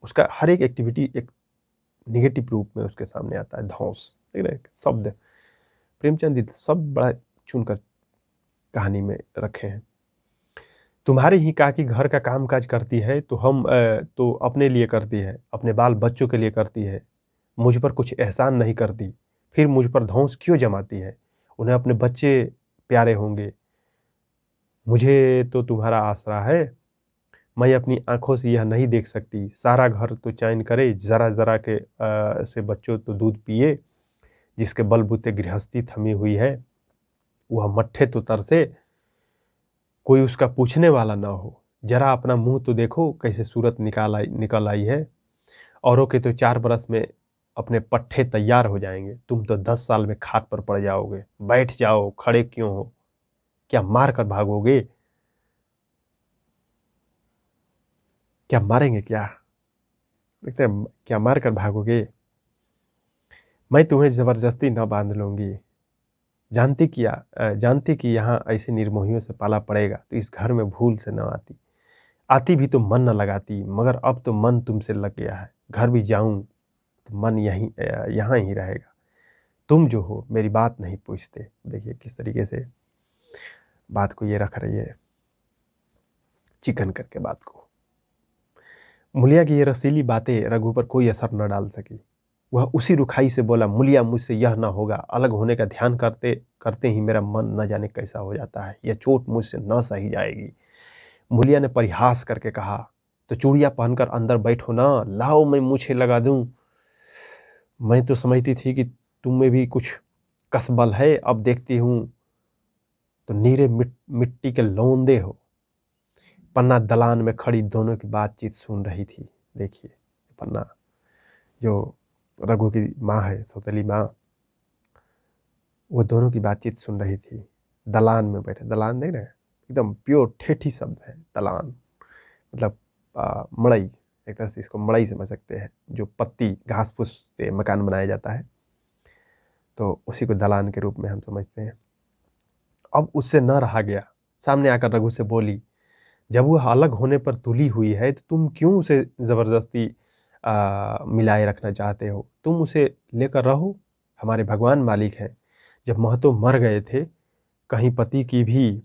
उसका हर एक एक्टिविटी एक निगेटिव रूप में उसके सामने आता है। धौंस, देख रहे हैं? शब्द प्रेमचंद जी सब बड़ा चुनकर कहानी में रखे हैं। तुम्हारी ही काकी घर का काम काज करती है, तो हम तो अपने लिए करती है, अपने बाल बच्चों के लिए करती है, मुझ पर कुछ एहसान नहीं करती, फिर मुझ पर धौंस क्यों जमाती है? उन्हें अपने बच्चे प्यारे होंगे, मुझे तो तुम्हारा आसरा है। मैं अपनी आंखों से यह नहीं देख सकती, सारा घर तो चैन करे, जरा जरा के से बच्चों तो दूध पिए, जिसके बलबूते गृहस्थी थमी हुई है, वह मट्ठे तो तरसे, कोई उसका पूछने वाला ना हो। जरा अपना मुंह तो देखो, कैसे सूरत निकल आई है। औरों के तो 4 बरस में अपने पट्ठे तैयार हो जाएंगे, तुम तो 10 साल में खाट पर पड़ जाओगे। बैठ जाओ, खड़े क्यों हो? क्या मार कर भागोगे? क्या मारेंगे क्या? देखते हैं, क्या मार कर भागोगे? मैं तुम्हें जबरदस्ती न बांध लूंगी। जानती कि यहाँ ऐसे निर्मोहियों से पाला पड़ेगा, तो इस घर में भूल से न आती। आती भी तो मन न लगाती, मगर अब तो मन तुमसे लग गया है। घर भी जाऊं तो मन यहाँ ही रहेगा। तुम जो हो मेरी बात नहीं पूछते। देखिए किस तरीके से बात को ये रख रही है, चिकन करके बात को। मूलिया की ये रसीली बातें रघु पर कोई असर न डाल सकी। वह उसी रुखाई से बोला, मूलिया मुझसे यह न होगा, अलग होने का ध्यान करते करते ही मेरा मन न जाने कैसा हो जाता है, यह चोट मुझसे न सही जाएगी। मूलिया ने परिहास करके कहा, तो चूड़ियां पहनकर अंदर बैठो ना, लाओ मैं मूछें लगा दूं। मैं तो समझती थी कि तुम में भी कुछ कसबल है, अब देखती हूं तो नीरे मिट्टी के लौंदे हो। पन्ना दलान में खड़ी दोनों की बातचीत सुन रही थी। देखिए पन्ना, जो रघु की माँ है, सौतेली माँ, वो दोनों की बातचीत सुन रही थी। दलान में बैठे, दलान देख रहे हैं, एकदम प्योर ठेठी शब्द है दलान, मतलब मड़ई, एक तरह से इसको मड़ई समझ सकते हैं, जो पत्ती घास फूस से मकान बनाया जाता है, तो उसी को दलान के रूप में हम समझते हैं। अब उससे न रहा गया, सामने आकर रघु से बोली, जब वह अलग होने पर तुली हुई है तो तुम क्यों उसे जबरदस्ती मिलाए रखना चाहते हो? तुम उसे लेकर रहो, हमारे भगवान मालिक हैं। जब महतो मर गए थे, कहीं पति की भी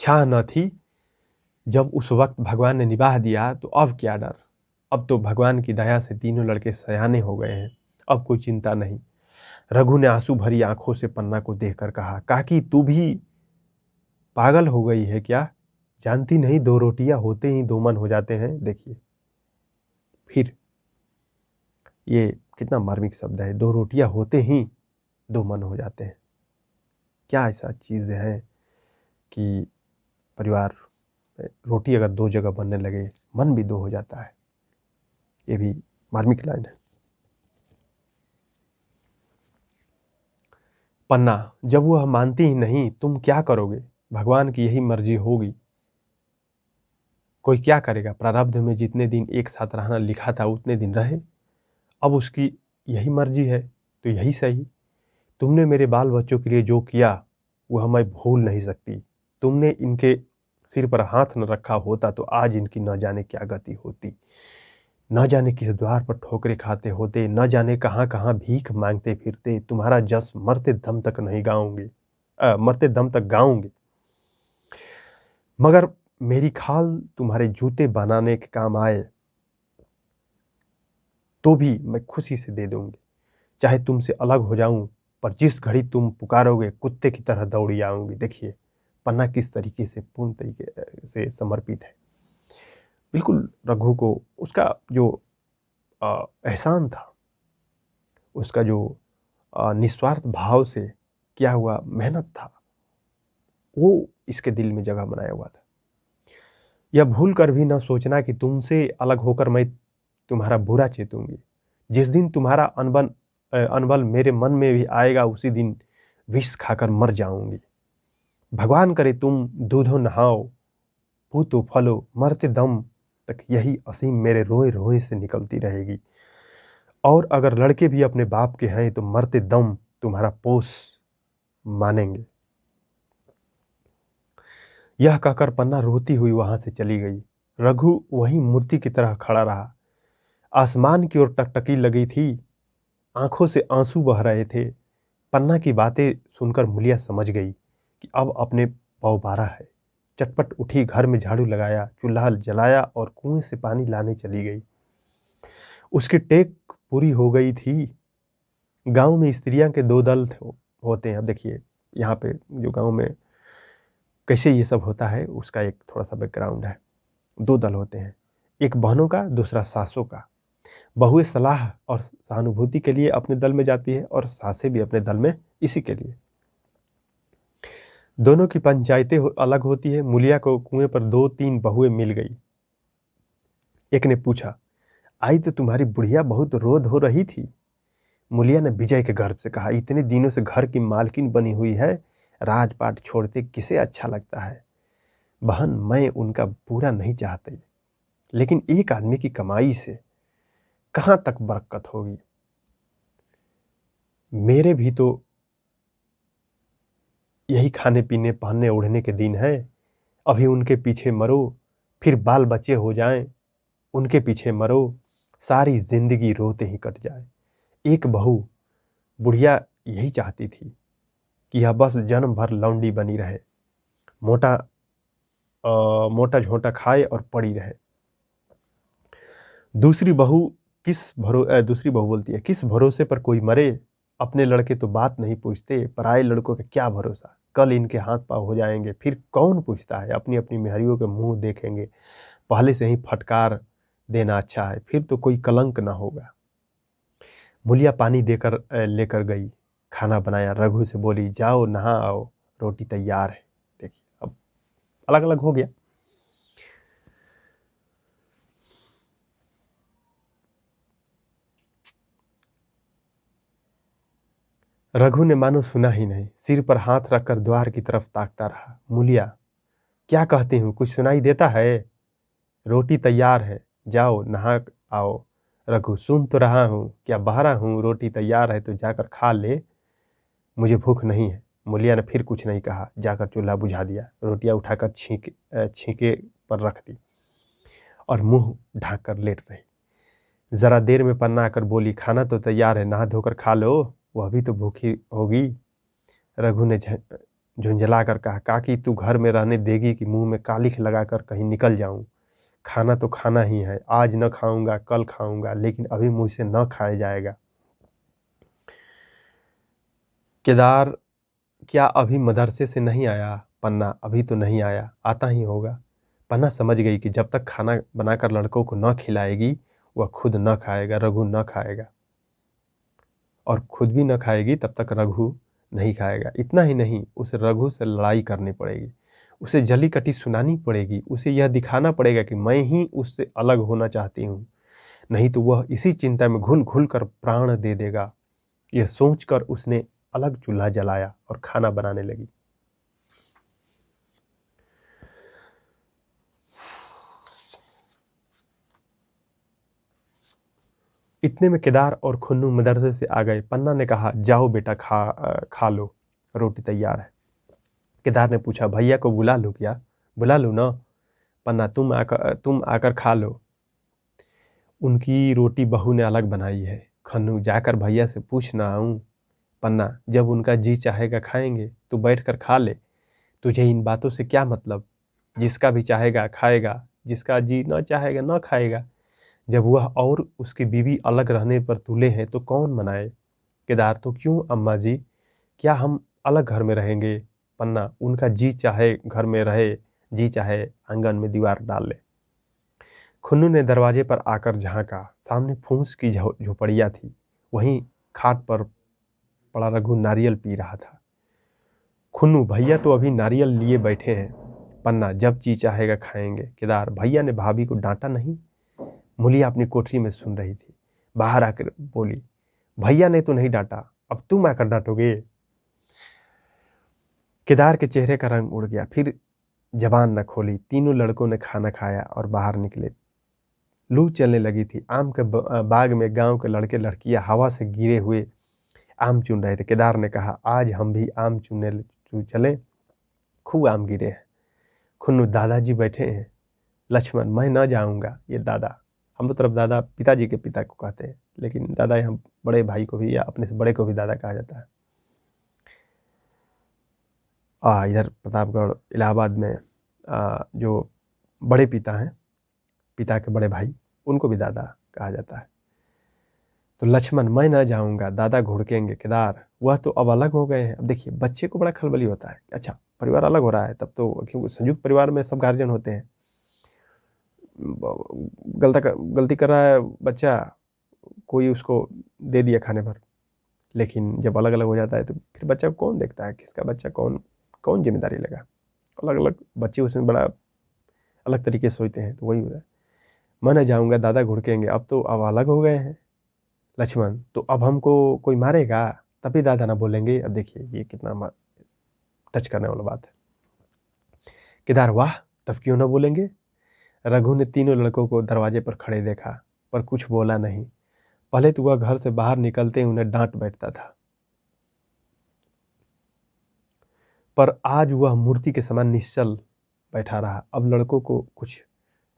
छाह न थी। जब उस वक्त भगवान ने निभाह दिया तो अब क्या डर? अब तो भगवान की दया से तीनों लड़के सयाने हो गए हैं, अब कोई चिंता नहीं। रघु ने आंसू भरी आंखों से पन्ना को देखकर कहा, काकी तू भी पागल हो गई है क्या? जानती नहीं, दो रोटियां होते ही दो मन हो जाते हैं। देखिए फिर ये कितना मार्मिक शब्द है, दो रोटियां होते ही दो मन हो जाते हैं। क्या ऐसा चीज है कि परिवार में रोटी अगर दो जगह बनने लगे, मन भी दो हो जाता है। ये भी मार्मिक लाइन है। पन्ना, जब वह मानती ही नहीं, तुम क्या करोगे? भगवान की यही मर्जी होगी, कोई क्या करेगा? प्रारब्ध में जितने दिन एक साथ रहना लिखा था उतने दिन रहे, अब उसकी यही मर्जी है तो यही सही। तुमने मेरे बाल बच्चों के लिए जो किया वह मैं भूल नहीं सकती। तुमने इनके सिर पर हाथ न रखा होता तो आज इनकी न जाने क्या गति होती, न जाने किस द्वार पर ठोकरे खाते होते, न जाने कहाँ कहाँ भीख मांगते फिरते। तुम्हारा जस मरते दम तक नहीं गाऊंगी, मरते दम तक गाऊंगी, मगर मेरी खाल तुम्हारे जूते बनाने के काम आए तो भी मैं खुशी से दे दूंगी। चाहे तुमसे अलग हो जाऊं, पर जिस घड़ी तुम पुकारोगे कुत्ते की तरह दौड़ी आऊंगी। देखिए पन्ना किस तरीके से, पूर्ण तरीके से समर्पित है। बिल्कुल रघु को उसका जो एहसान था, उसका जो निस्वार्थ भाव से किया हुआ मेहनत था, वो इसके दिल में जगह बनाया हुआ था। यह भूल कर भी न सोचना कि तुमसे अलग होकर मैं तुम्हारा बुरा चेतूंगी। जिस दिन तुम्हारा अनबल मेरे मन में भी आएगा, उसी दिन विष खाकर मर जाऊंगी। भगवान करे तुम दूधो नहाओ, पूतो फलो, मरते दम तक यही असीम मेरे रोए रोए से निकलती रहेगी। और अगर लड़के भी अपने बाप के हैं तो मरते दम तुम्हारा पोष मानेंगे। यह कहकर पन्ना रोती हुई वहां से चली गई। रघु वही मूर्ति की तरह खड़ा रहा। आसमान की ओर टकटकी लगी थी, आंखों से आंसू बह रहे थे। पन्ना की बातें सुनकर मूलिया समझ गई कि अब अपने पौबारा है। चटपट उठी, घर में झाड़ू लगाया, चूल्हा जलाया और कुएं से पानी लाने चली गई। उसकी टेक पूरी हो गई थी। गांव में स्त्रियां के दो दल होते हैं। अब देखिए यहाँ पे जो गांव में कैसे ये सब होता है उसका एक थोड़ा सा बैकग्राउंड है। दो दल होते हैं, एक बहनों का, दूसरा सासों का। बहुएं सलाह और सहानुभूति के लिए अपने दल में जाती है और सासें भी अपने दल में इसी के लिए। दोनों की पंचायतें अलग होती है। मूलिया को कुएं पर दो तीन बहुएं मिल गई। एक ने पूछा, आई तो तुम्हारी बुढ़िया बहुत रोध हो रही थी। मूलिया ने विजय के गर्व से कहा, इतने दिनों से घर की मालकिन बनी हुई है, राजपाट छोड़ते किसे अच्छा लगता है। बहन, मैं उनका बुरा नहीं चाहती, लेकिन एक आदमी की कमाई से कहां तक बरकत होगी। मेरे भी तो यही खाने पीने पहनने ओढ़ने के दिन है। अभी उनके पीछे मरो, फिर बाल बच्चे हो जाएं, उनके पीछे मरो, सारी जिंदगी रोते ही कट जाए। एक बहू, बुढ़िया यही चाहती थी कि यह बस जन्म भर लौंडी बनी रहे, मोटा मोटा झोंटा खाए और पड़ी रहे। दूसरी बहू बोलती है, किस भरोसे पर कोई मरे, अपने लड़के तो बात नहीं पूछते, पराए लड़कों का क्या भरोसा, कल इनके हाथ पांव हो जाएंगे, फिर कौन पूछता है, अपनी अपनी मेहरियों के मुंह देखेंगे, पहले से ही फटकार देना अच्छा है, फिर तो कोई कलंक ना होगा। मुलिया पानी देकर लेकर गई, खाना बनाया, रघु से बोली, जाओ नहा आओ, रोटी तैयार है। देखिए अब अलग अलग हो गया। रघु ने मानो सुना ही नहीं, सिर पर हाथ रखकर द्वार की तरफ ताकता रहा। मुलिया, क्या कहती हूँ, कुछ सुनाई देता है? रोटी तैयार है, जाओ नहा आओ। रघु, सुन तो रहा हूँ, क्या बहरा हूँ, रोटी तैयार है तो जाकर खा ले, मुझे भूख नहीं है। मुलिया ने फिर कुछ नहीं कहा, जाकर चूल्हा बुझा दिया, रोटियां उठाकर छींके पर रख दी और मुंह ढांक कर लेट रही। जरा देर में पन्ना आकर बोली, खाना तो तैयार है, नहा धोकर खा लो, वह भी तो भूखी होगी। रघु ने झुंझला कर कहा, काकी तू घर में रहने देगी कि मुंह में कालिख लगाकर कहीं निकल जाऊं? खाना तो खाना ही है, आज न खाऊंगा कल खाऊंगा, लेकिन अभी मुझसे न खाया जाएगा। केदार, क्या अभी मदरसे से नहीं आया? पन्ना, अभी तो नहीं आया, आता ही होगा। पन्ना समझ गई कि जब तक खाना बनाकर लड़कों को न खिलाएगी वह खुद न खाएगा, रघु न खाएगा, और खुद भी न खाएगी तब तक रघु नहीं खाएगा। इतना ही नहीं, उसे रघु से लड़ाई करनी पड़ेगी, उसे जली कटी सुनानी पड़ेगी, उसे यह दिखाना पड़ेगा कि मैं ही उससे अलग होना चाहती हूँ, नहीं तो वह इसी चिंता में घुल घुल कर प्राण दे देगा। यह सोचकर उसने अलग चूल्हा जलाया और खाना बनाने लगी। इतने में केदार और खुन्नू मदरसे से आ गए। पन्ना ने कहा, जाओ बेटा खा लो, रोटी तैयार है। केदार ने पूछा, भैया को बुला लूं क्या? बुला लूं ना? पन्ना, तुम आकर खा लो, उनकी रोटी बहू ने अलग बनाई है। खन्नू, जाकर भैया से पूछ ना आऊं? पन्ना, जब उनका जी चाहेगा खाएंगे, तू बैठ कर खा ले, तुझे इन बातों से क्या मतलब? जिसका भी चाहेगा खाएगा, जिसका जी न चाहेगा न खाएगा। जब वह और उसकी बीवी अलग रहने पर तुले हैं तो कौन मनाए? केदार, तो क्यों अम्मा जी, क्या हम अलग घर में रहेंगे? पन्ना, उनका जी चाहे घर में रहे, जी चाहे आंगन में दीवार डाल ले। खुन्नू ने दरवाजे पर आकर झांका, सामने फूस की झोपड़ियाँ थी, वहीं खाट पर पड़ा रघु नारियल पी रहा था। खुन्नू, भैया तो अभी नारियल लिए बैठे हैं। पन्ना, जब जी चाहेगा खाएंगे। केदार, भैया ने भाभी को डांटा नहीं? मुलिया अपनी कोठरी में सुन रही थी, बाहर आकर बोली, भैया ने तो नहीं डांटा, अब तुम आकर डांटोगे? केदार के चेहरे का रंग उड़ गया, फिर जबान न खोली। तीनों लड़कों ने खाना खाया और बाहर निकले। लू चलने लगी थी। आम के बाग में गांव के लड़के लड़कियां हवा से गिरे हुए आम चुन रहे थे। केदार ने कहा, आज हम भी आम चुनने चले, खूब आम गिरे हैं। खुन्नू, दादाजी बैठे हैं। लक्ष्मण, मैं न जाऊंगा, ये दादा, हम लोग तरफ दादा पिताजी के पिता को कहते हैं, लेकिन दादा यहाँ बड़े भाई को भी या अपने से बड़े को भी दादा कहा जाता है। इधर प्रतापगढ़ इलाहाबाद में जो बड़े पिता हैं, पिता के बड़े भाई, उनको भी दादा कहा जाता है। तो लक्ष्मण, मैं ना जाऊंगा, दादा घुड़केंगे। केदार, वह तो अब अलग हो गए हैं। अब देखिए बच्चे को बड़ा खलबली होता है, अच्छा परिवार अलग हो रहा है, तब तो क्योंकि संयुक्त परिवार में सब गार्जियन होते हैं, गलती कर रहा है बच्चा, कोई उसको दे दिया खाने भर, लेकिन जब अलग अलग हो जाता है तो फिर बच्चा को कौन देखता है, किसका बच्चा कौन कौन जिम्मेदारी लेगा? अलग अलग बच्चे उसमें बड़ा अलग तरीके से सोचते हैं, तो वही हो रहा है। मैं न जाऊंगा, दादा घुड़केंगे, अब अलग हो गए हैं। लक्ष्मण, तो अब हमको कोई मारेगा तभी दादा ना बोलेंगे? अब देखिए ये कितना टच करने वाला बात है। केदार, वाह, तब क्यों ना बोलेंगे? रघु ने तीनों लड़कों को दरवाजे पर खड़े देखा, पर कुछ बोला नहीं। पहले तो वह घर से बाहर निकलते ही उन्हें डांट बैठता था, पर आज वह मूर्ति के समान निश्चल बैठा रहा। अब लड़कों को कुछ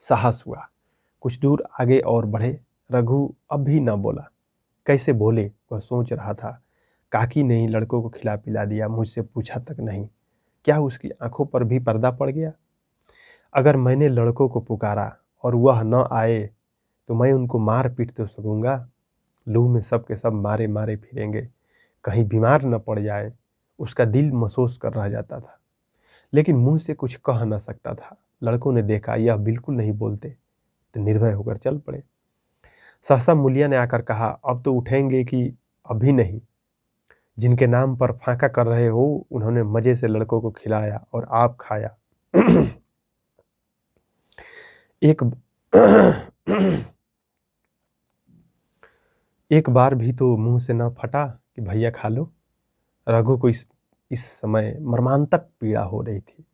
साहस हुआ, कुछ दूर आगे और बढ़े। रघु अब भी न बोला, कैसे बोले वह सोच रहा था। काकी ने ही लड़कों को खिला पिला दिया, मुझसे पूछा तक नहीं। क्या उसकी आंखों पर भी पर्दा पड़ गया? अगर मैंने लड़कों को पुकारा और वह न आए तो मैं उनको मार पीट तो सकूँगा, लू में सब के सब मारे मारे फिरेंगे, कहीं बीमार न पड़ जाए। उसका दिल महसूस कर रह जाता था, लेकिन मुंह से कुछ कह न सकता था। लड़कों ने देखा यह बिल्कुल नहीं बोलते, तो निर्भय होकर चल पड़े। सहसा मूलिया ने आकर कहा, अब तो उठेंगे कि अभी नहीं? जिनके नाम पर फांका कर रहे हो उन्होंने मजे से लड़कों को खिलाया और आप खाया। एक एक बार भी तो मुंह से न फटा कि भैया खा लो। रघु को इस समय मर्मांतक पीड़ा हो रही थी।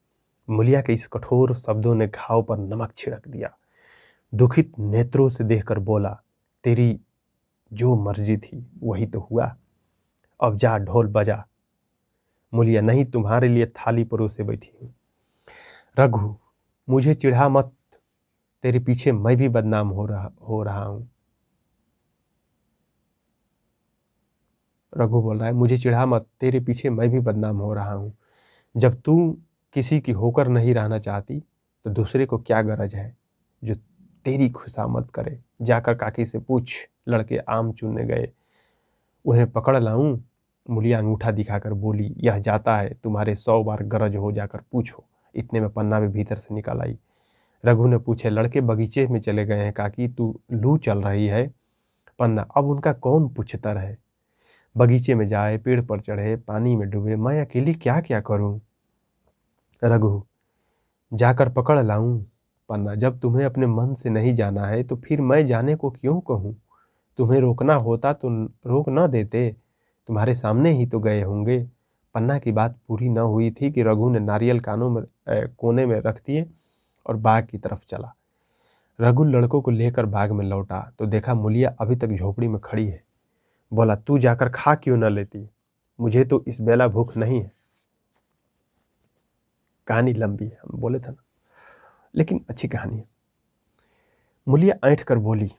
मूलिया के इस कठोर शब्दों ने घाव पर नमक छिड़क दिया। दुखित नेत्रों से देखकर बोला, तेरी जो मर्जी थी वही तो हुआ, अब जा ढोल बजा। मूलिया, नहीं, तुम्हारे लिए थाली परोसे बैठी हूँ। रघु, मुझे चिढ़ा मत, तेरे पीछे मैं भी बदनाम हो रहा हूँ। रघु बोल रहा है, मुझे चिढ़ा मत, तेरे पीछे मैं भी बदनाम हो रहा हूँ। जब तू किसी की होकर नहीं रहना चाहती तो दूसरे को क्या गरज है जो तेरी खुशामद करे। जाकर काकी से पूछ। लड़के आम चुनने गए। उन्हें पकड़ लाऊं? मूलिया अंगूठा दिखाकर बोली, यह जाता है, तुम्हारे 100 बार गरज हो जाकर पूछो। इतने में पन्ना भी भीतर से निकल आई। रघु ने पूछे, लड़के बगीचे में चले गए हैं काकी, तू लू चल रही है। पन्ना, अब उनका कौन पूछतर है। बगीचे में जाए, पेड़ पर चढ़े, पानी में डूबे, मैं अकेली क्या क्या करूं। रघु, जाकर पकड़ लाऊं? पन्ना, जब तुम्हें अपने मन से नहीं जाना है तो फिर मैं जाने को क्यों कहूं। तुम्हें रोकना होता तो रोक न देते, तुम्हारे सामने ही तो गए होंगे। पन्ना की बात पूरी न हुई थी कि रघु ने नारियल कोने में रख दिए और बाग की तरफ चला। रघु लड़कों को लेकर बाग में लौटा तो देखा मूलिया अभी तक झोपड़ी में खड़ी है। बोला, तू जाकर खा क्यों न लेती, मुझे तो इस बेला भूख नहीं है। कहानी लंबी है, हम बोले थे ना, लेकिन अच्छी कहानी है। मूलिया ऐंठ कर बोली,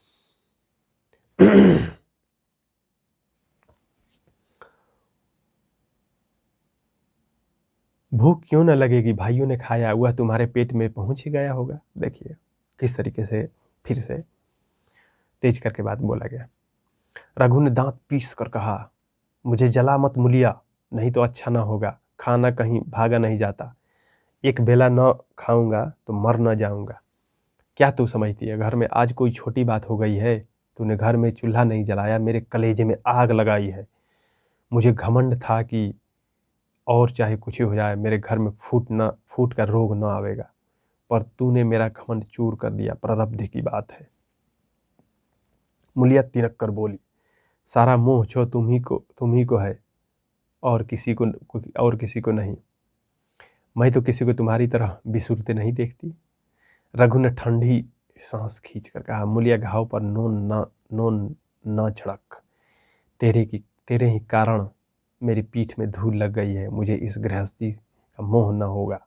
भूख क्यों न लगेगी, भाइयों ने खाया, वह तुम्हारे पेट में पहुंच ही गया होगा। देखिए किस तरीके से फिर से तेज करके बात बोला गया। रघु ने दांत पीस कर कहा, मुझे जला मत मूलिया, नहीं तो अच्छा ना होगा। खाना कहीं भागा नहीं जाता, एक बेला न खाऊंगा तो मर न जाऊंगा। क्या तू समझती है, घर में आज कोई छोटी बात हो गई है। तूने घर में चूल्हा नहीं जलाया, मेरे कलेजे में आग लगाई है। मुझे घमंड था कि और चाहे कुछ ही हो जाए, मेरे घर में फूट का रोग न आवेगा, पर तूने मेरा घमंड चूर कर दिया, प्रारब्ध की बात है। मूलिया तिनक कर बोली, सारा मोह छो तुम ही को है, और किसी को नहीं। मैं तो किसी को तुम्हारी तरह बिसुरते नहीं देखती। रघु ने ठंडी सांस खींचकर कहा, मूलिया, घाव पर नोन न छिड़क। तेरे ही कारण मेरी पीठ में धूल लग गई है। मुझे इस गृहस्थी का मोह न होगा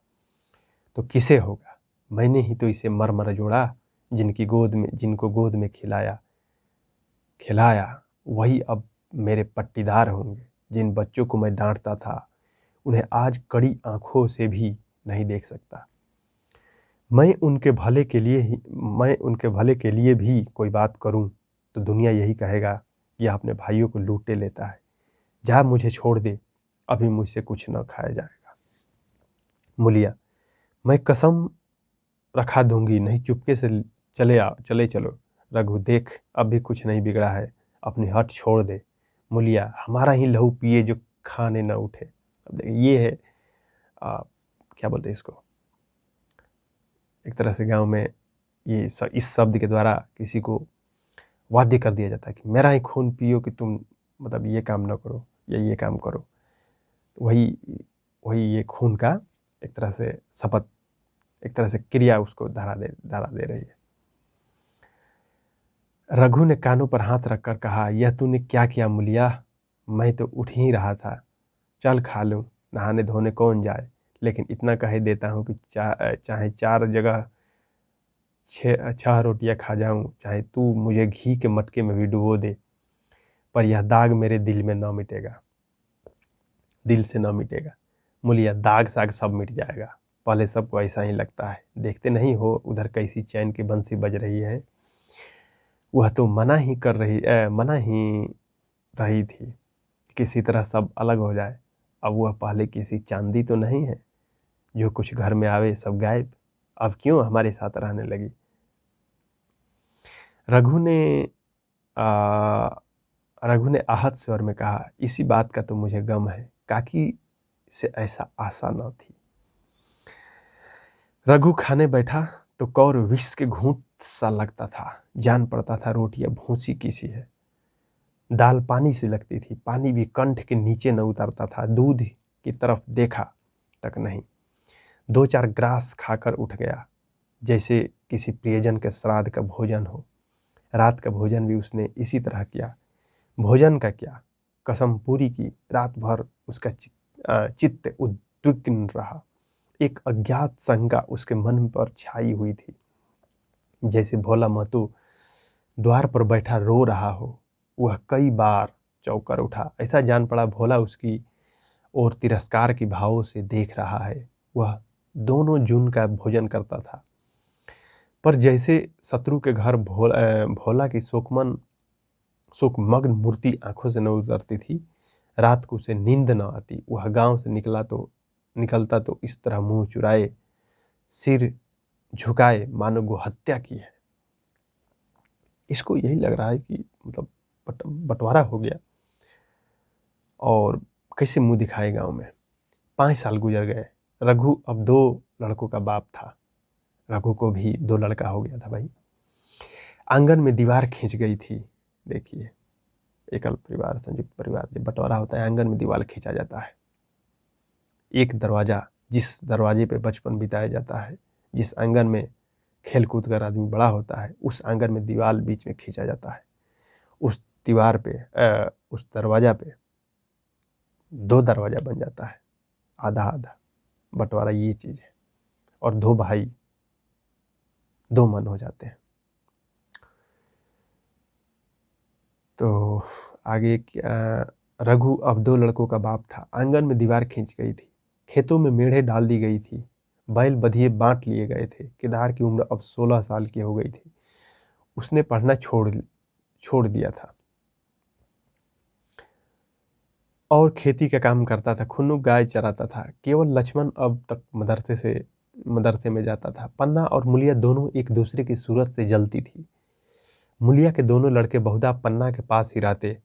तो किसे होगा। मैंने ही तो इसे मर मर जोड़ा, जिनको गोद में खिलाया वही अब मेरे पट्टीदार होंगे। जिन बच्चों को मैं डांटता था उन्हें आज कड़ी आंखों से भी नहीं देख सकता। मैं उनके भले के लिए भी कोई बात करूं तो दुनिया यही कहेगा, यह अपने भाइयों को लूटे लेता है। जा, मुझे छोड़ दे, अभी मुझसे कुछ न खाया जाएगा। मूलिया, मैं कसम रखा दूंगी, नहीं चुपके से चले चलो। रघु, देख अब भी कुछ नहीं बिगड़ा है, अपनी हट छोड़ दे। मूलिया, हमारा ही लहू पिए जो खाने न उठे। अब ये है क्या बोलते हैं इसको, एक तरह से गांव में इस शब्द के द्वारा किसी को वाध्य कर दिया जाता है कि मेरा ही खून पियो कि तुम मतलब ये काम न करो या ये काम करो। तो वही ये खून का एक तरह से शपथ, एक तरह से क्रिया उसको धारा दे रही है। रघु ने कानों पर हाथ रखकर कहा, यह तूने क्या किया मूलिया, मैं तो उठ ही रहा था। चल खा लूं, नहाने धोने कौन जाए। लेकिन इतना कह देता हूँ कि चाहे 4 जगह 6 रोटियां खा जाऊं, चाहे तू मुझे घी के मटके में भी डुबो दे, पर यह दाग मेरे दिल में न मिटेगा, दिल से न मिटेगा। मूलिया, दाग साग सब मिट जाएगा, पहले सबको ऐसा ही लगता है। देखते नहीं हो उधर कैसी चैन की बंसी बज रही है। वह तो मना ही रही थी, किसी तरह सब अलग हो जाए। अब वह पहले किसी चांदी तो नहीं है, जो कुछ घर में आवे सब गायब। अब क्यों हमारे साथ रहने लगी? रघु ने आ, रघु ने आहत स्वर में कहा, इसी बात का तो मुझे गम है, काकी से ऐसा आशा न थी। रघु खाने बैठा तो कौर विष के घूंट सा लगता था। जान पड़ता था रोटियां भूसी की सी है। दाल पानी से लगती थी, पानी भी कंठ के नीचे न उतरता था। दूध की तरफ देखा तक नहीं। 2-4 ग्रास खाकर उठ गया, जैसे किसी प्रियजन के श्राद्ध का भोजन हो। रात का भोजन भी उसने इसी तरह किया। भोजन का क्या, कसम पूरी की। रात भर उसका चित्त उद्विग्न रहा। एक अज्ञात शंका उसके मन पर छाई हुई थी, जैसे भोला महतो द्वार पर बैठा रो रहा हो। वह कई बार चौंकर उठा। ऐसा जान पड़ा भोला उसकी ओर तिरस्कार की भावों से देख रहा है। वह दोनों जून का भोजन करता था, पर जैसे शत्रु के घर भोला की शोकमग्न मूर्ति आंखों से न उतरती थी। रात को उसे नींद न आती। वह गांव से निकलता तो इस तरह मुंह चुराए, सिर झुकाए, मानो गोहत्या की है। इसको यही लग रहा है कि मतलब बंटवारा हो गया और कैसे मुंह दिखाए गांव में। 5 साल गुजर गए। रघु अब 2 लड़कों का बाप था। रघु को भी 2 लड़का हो गया था भाई। आंगन में दीवार खींच गई थी। देखिए, एकल परिवार, संयुक्त परिवार जब बंटवारा होता है, आंगन में दीवार खींचा जाता है। एक दरवाजा, जिस दरवाजे पे बचपन बिताया जाता है, जिस आंगन में खेल कूद कर आदमी बड़ा होता है, उस आंगन में दीवार बीच में खींचा जाता है। उस दीवार पे उस दरवाजा पे 2 दरवाजा बन जाता है, आधा आधा। बंटवारा ये चीज है। और 2 भाई 2 मन हो जाते हैं। तो आगे क्या, रघु अब 2 लड़कों का बाप था। आंगन में दीवार खींच गई थी। खेतों में मेढ़े डाल दी गई थी। बैल बधिये बांट लिए गए थे। केदार की उम्र अब 16 साल की हो गई थी। उसने पढ़ना छोड़ दिया था और खेती का काम करता था। खुन्नू गाय चराता था। केवल लक्ष्मण अब तक मदरसे में जाता था। पन्ना और मुलिया दोनों एक दूसरे की सूरत से जलती थी। मुलिया के दोनों लड़के बहुधा पन्ना के पास ही रहते।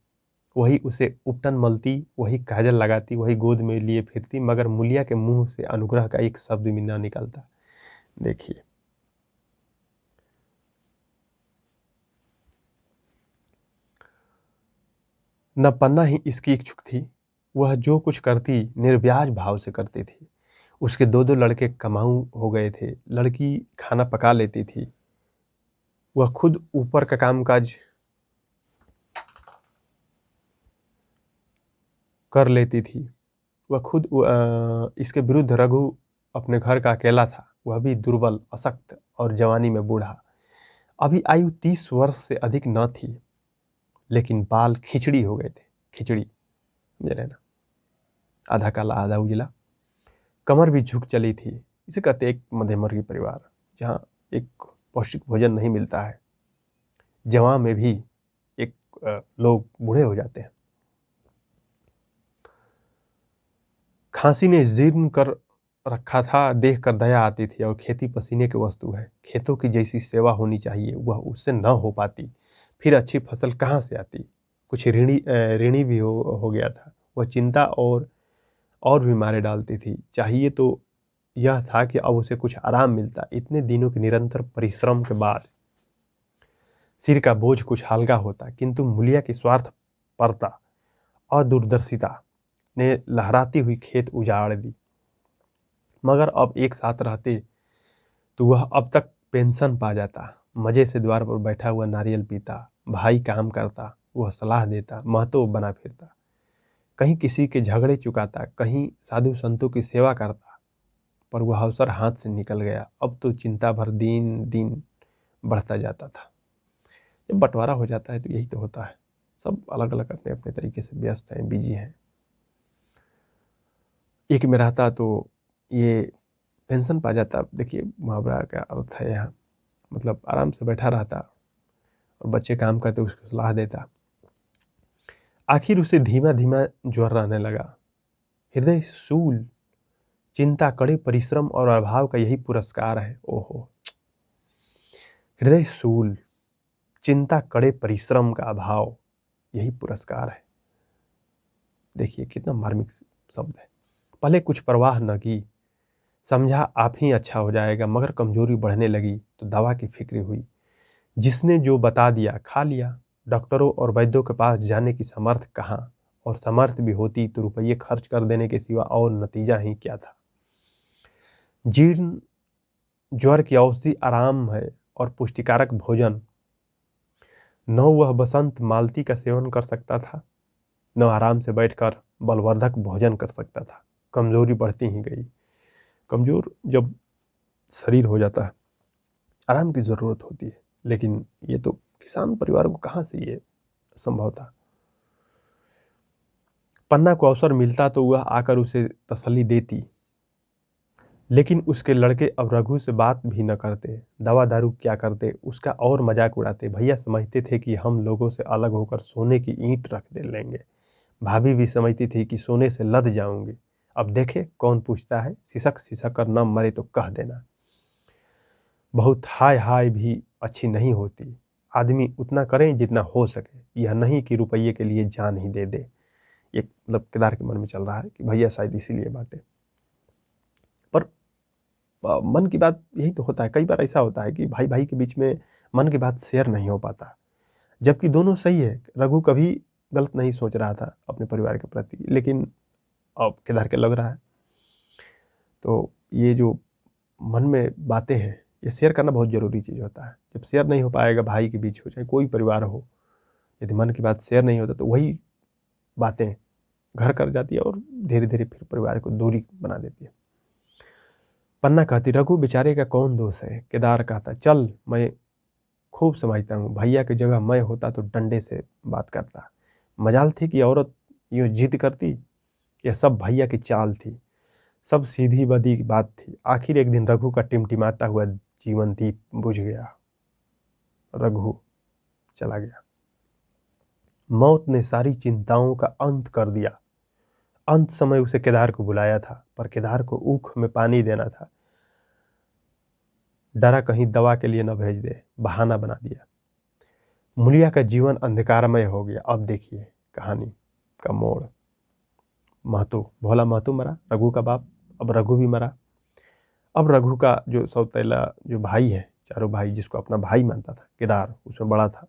वही उसे उपटन मलती, वही काजल लगाती, वही गोद में लिए फिरती, मगर मुलिया के मुंह से अनुग्रह का एक शब्द भी ना निकलता। देखिए, न पन्ना ही इसकी इच्छुक थी। वह जो कुछ करती निर्व्याज भाव से करती थी। उसके 2 लड़के कमाऊ हो गए थे। लड़की खाना पका लेती थी। वह खुद ऊपर का कामकाज कर लेती थी। वह खुद इसके विरुद्ध रघु अपने घर का अकेला था। वह भी दुर्बल, अशक्त और जवानी में बूढ़ा। अभी आयु 30 वर्ष से अधिक न थी, लेकिन बाल खिचड़ी हो गए थे। खिचड़ी समझ रहे ना, आधा काला आधा उजला। कमर भी झुक चली थी। इसे कहते एक मध्यमवर्गीय परिवार, जहाँ एक पौष्टिक भोजन नहीं मिलता है। जवां में भी एक लोग बूढ़े हो जाते हैं। खांसी ने जीर्ण कर रखा था, देख कर दया आती थी। और खेती पसीने की वस्तु है। खेतों की जैसी सेवा होनी चाहिए, वह उससे न हो पाती। फिर अच्छी फसल कहाँ से आती? कुछ ऋणी भी हो गया था। वह चिंता और भी मारे डालती थी। चाहिए तो यह था कि अब उसे कुछ आराम मिलता। इतने दिनों के निरंतर परिश्रम के बाद सिर का बोझ कुछ हल्का होता, किंतु मूलिया की स्वार्थपरता और दूरदर्शिता ने लहराती हुई खेत उजाड़ दी। मगर अब एक साथ रहते तो वह अब तक पेंशन पा जाता। मजे से द्वार पर बैठा हुआ नारियल पीता, भाई काम करता, वह सलाह देता, महतो बना फिरता। कहीं किसी के झगड़े चुकाता, कहीं साधु संतों की सेवा करता। पर वह अवसर हाथ से निकल गया। अब तो चिंता भर दिन दिन बढ़ता जाता था। जब बंटवारा हो जाता है तो यही तो होता है। सब अलग अलग अपने अपने तरीके से व्यस्त हैं, बिजी हैं। एक में रहता तो ये पेंशन पा जाता। देखिए मुहावरा का अर्थ है यहाँ, मतलब आराम से बैठा रहता और बच्चे काम करते उसको सलाह देता। आखिर उसे धीमा धीमा ज्वर रहने लगा। हृदय शूल, चिंता, कड़े परिश्रम और अभाव का यही पुरस्कार है। ओहो, हृदय शूल, चिंता, कड़े परिश्रम का अभाव, यही पुरस्कार है। देखिए कितना मार्मिक शब्द है। पहले कुछ परवाह न की, समझा आप ही अच्छा हो जाएगा, मगर कमजोरी बढ़ने लगी तो दवा की फिक्र हुई। जिसने जो बता दिया खा लिया। डॉक्टरों और वैद्यों के पास जाने की समर्थ कहाँ, और समर्थ भी होती तो रुपये खर्च कर देने के सिवा और नतीजा ही क्या था। जीर्ण ज्वर की औषधि आराम है और पुष्टिकारक भोजन। न वह बसंत मालती का सेवन कर सकता था, न आराम से बैठकर बलवर्धक भोजन कर सकता था। कमजोरी बढ़ती ही गई। कमजोर जब शरीर हो जाता है, आराम की जरूरत होती है, लेकिन ये तो किसान परिवार को कहाँ से ये संभव था। पन्ना को अवसर मिलता तो वह आकर उसे तसल्ली देती, लेकिन उसके लड़के अब रघु से बात भी न करते। दवा दारू क्या करते, उसका और मजाक उड़ाते। भैया समझते थे कि हम लोगों से अलग होकर सोने की ईंट रख दे लेंगे। भाभी भी समझती थी कि सोने से लद जाऊंगी। अब देखे कौन पूछता है, सिसक सिसक कर न मरे तो कह देना। बहुत हाय हाय भी अच्छी नहीं होती। आदमी उतना करे जितना हो सके, यह नहीं कि रुपये के लिए जान ही दे दे। एक मतलब केदार के मन में चल रहा है कि भैया शायद इसीलिए बांटे। पर मन की बात यही तो होता है। कई बार ऐसा होता है कि भाई भाई के बीच में मन की बात शेयर नहीं हो पाता, जबकि दोनों सही है। रघु कभी गलत नहीं सोच रहा था अपने परिवार के प्रति, लेकिन अब केदार के लग रहा है। तो ये जो मन में बातें हैं, ये शेयर करना बहुत ज़रूरी चीज़ होता है। जब शेयर नहीं हो पाएगा भाई के बीच हो, चाहे कोई परिवार हो, यदि मन की बात शेयर नहीं होता तो वही बातें घर कर जाती है और धीरे धीरे फिर परिवार को दूरी बना देती है। पन्ना कहती, रघु बेचारे का कौन दोष है। केदार कहता, चल मैं खूब समझता हूँ, भैया की जगह मैं होता तो डंडे से बात करता। मजाल थी कि औरत यूँ जिद करती। यह सब भैया की चाल थी, सब सीधी बदी की बात थी। आखिर एक दिन रघु का टिमटिमाता हुआ जीवन दीप बुझ गया। रघु चला गया। मौत ने सारी चिंताओं का अंत कर दिया। अंत समय उसे केदार को बुलाया था, पर केदार को ऊख में पानी देना था। डरा कहीं दवा के लिए न भेज दे, बहाना बना दिया। मुलिया का जीवन अंधकारमय हो गया। अब देखिए कहानी का मोड़। महतो, भोला महतो मरा, रघु का बाप। अब रघु भी मरा। अब रघु का जो सौतेला जो भाई है, चारों भाई, जिसको अपना भाई मानता था केदार, उसमें बड़ा था,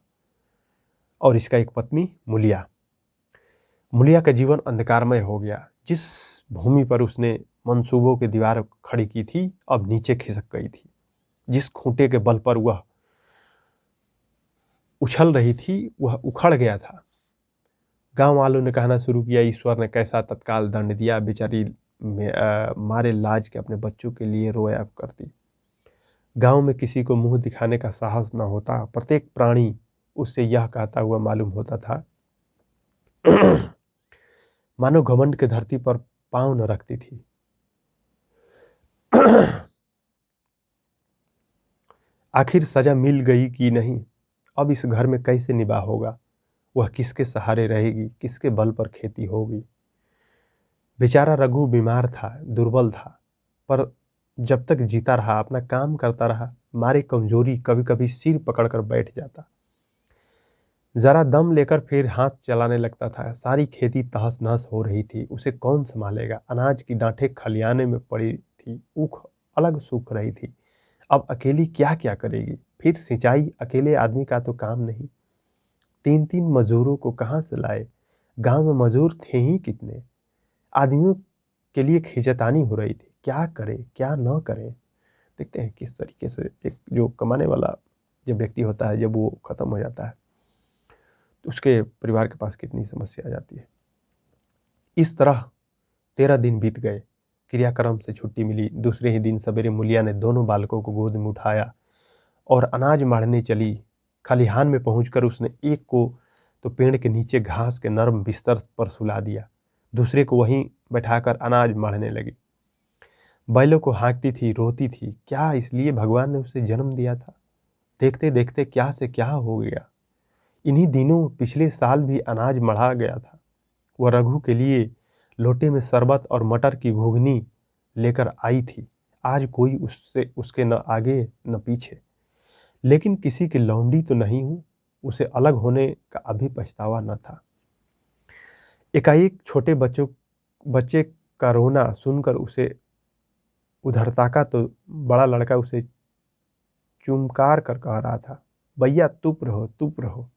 और इसका एक पत्नी मुलिया। मुलिया का जीवन अंधकारमय हो गया। जिस भूमि पर उसने मंसूबों की दीवार खड़ी की थी, अब नीचे खिसक गई थी। जिस खूंटे के बल पर वह उछल रही थी, वह उखड़ गया था। गांव वालों ने कहना शुरू किया, ईश्वर ने कैसा तत्काल दंड दिया। बेचारी मारे लाज के अपने बच्चों के लिए रोया करती। गांव में किसी को मुंह दिखाने का साहस न होता। प्रत्येक प्राणी उससे यह कहता हुआ मालूम होता था, मानो घमंड के धरती पर पांव न रखती थी। आखिर सजा मिल गई कि नहीं। अब इस घर में कैसे निवाह होगा। वह किसके सहारे रहेगी, किसके बल पर खेती होगी। बेचारा रघु बीमार था, दुर्बल था, पर जब तक जीता रहा, अपना काम करता रहा। मारे कमजोरी कभी कभी सिर पकड़कर बैठ जाता, जरा दम लेकर फिर हाथ चलाने लगता था। सारी खेती तहस नहस हो रही थी, उसे कौन संभालेगा। अनाज की डांठें खलियाने में पड़ी थी, ऊख अलग सूख रही थी। अब अकेली क्या क्या करेगी। फिर सिंचाई अकेले आदमी का तो काम नहीं। 3-3 मजदूरों को कहाँ से लाए। गांव में मजदूर थे ही कितने। आदमियों के लिए खींचतानी हो रही थी, क्या करे क्या न करे। देखते हैं किस तरीके से एक जो कमाने वाला जब व्यक्ति होता है, जब वो खत्म हो जाता है तो उसके परिवार के पास कितनी समस्या आ जाती है। इस तरह 13 दिन बीत गए। क्रियाक्रम से छुट्टी मिली। दूसरे ही दिन सवेरे मुलिया ने दोनों बालकों को गोद में उठाया और अनाज माढ़ने चली। खलिहान में पहुंचकर उसने एक को तो पेड़ के नीचे घास के नरम बिस्तर पर सुला दिया, दूसरे को वहीं बैठाकर अनाज माढ़ने लगी। बैलों को हाँकती थी, रोती थी। क्या इसलिए भगवान ने उसे जन्म दिया था। देखते देखते क्या से क्या हो गया। इन्हीं दिनों पिछले साल भी अनाज मढ़ा गया था। वह रघु के लिए लोटे में शरबत और मटर की घुघनी लेकर आई थी। आज कोई उससे उसके न आगे न पीछे, लेकिन किसी की लौंडी तो नहीं हूं। उसे अलग होने का अभी पछतावा न था। एकाएक छोटे बच्चे का रोना सुनकर उसे उधर ताका तो बड़ा लड़का उसे चुमकार कर कह रहा था, भैया चुप रहो चुप रहो।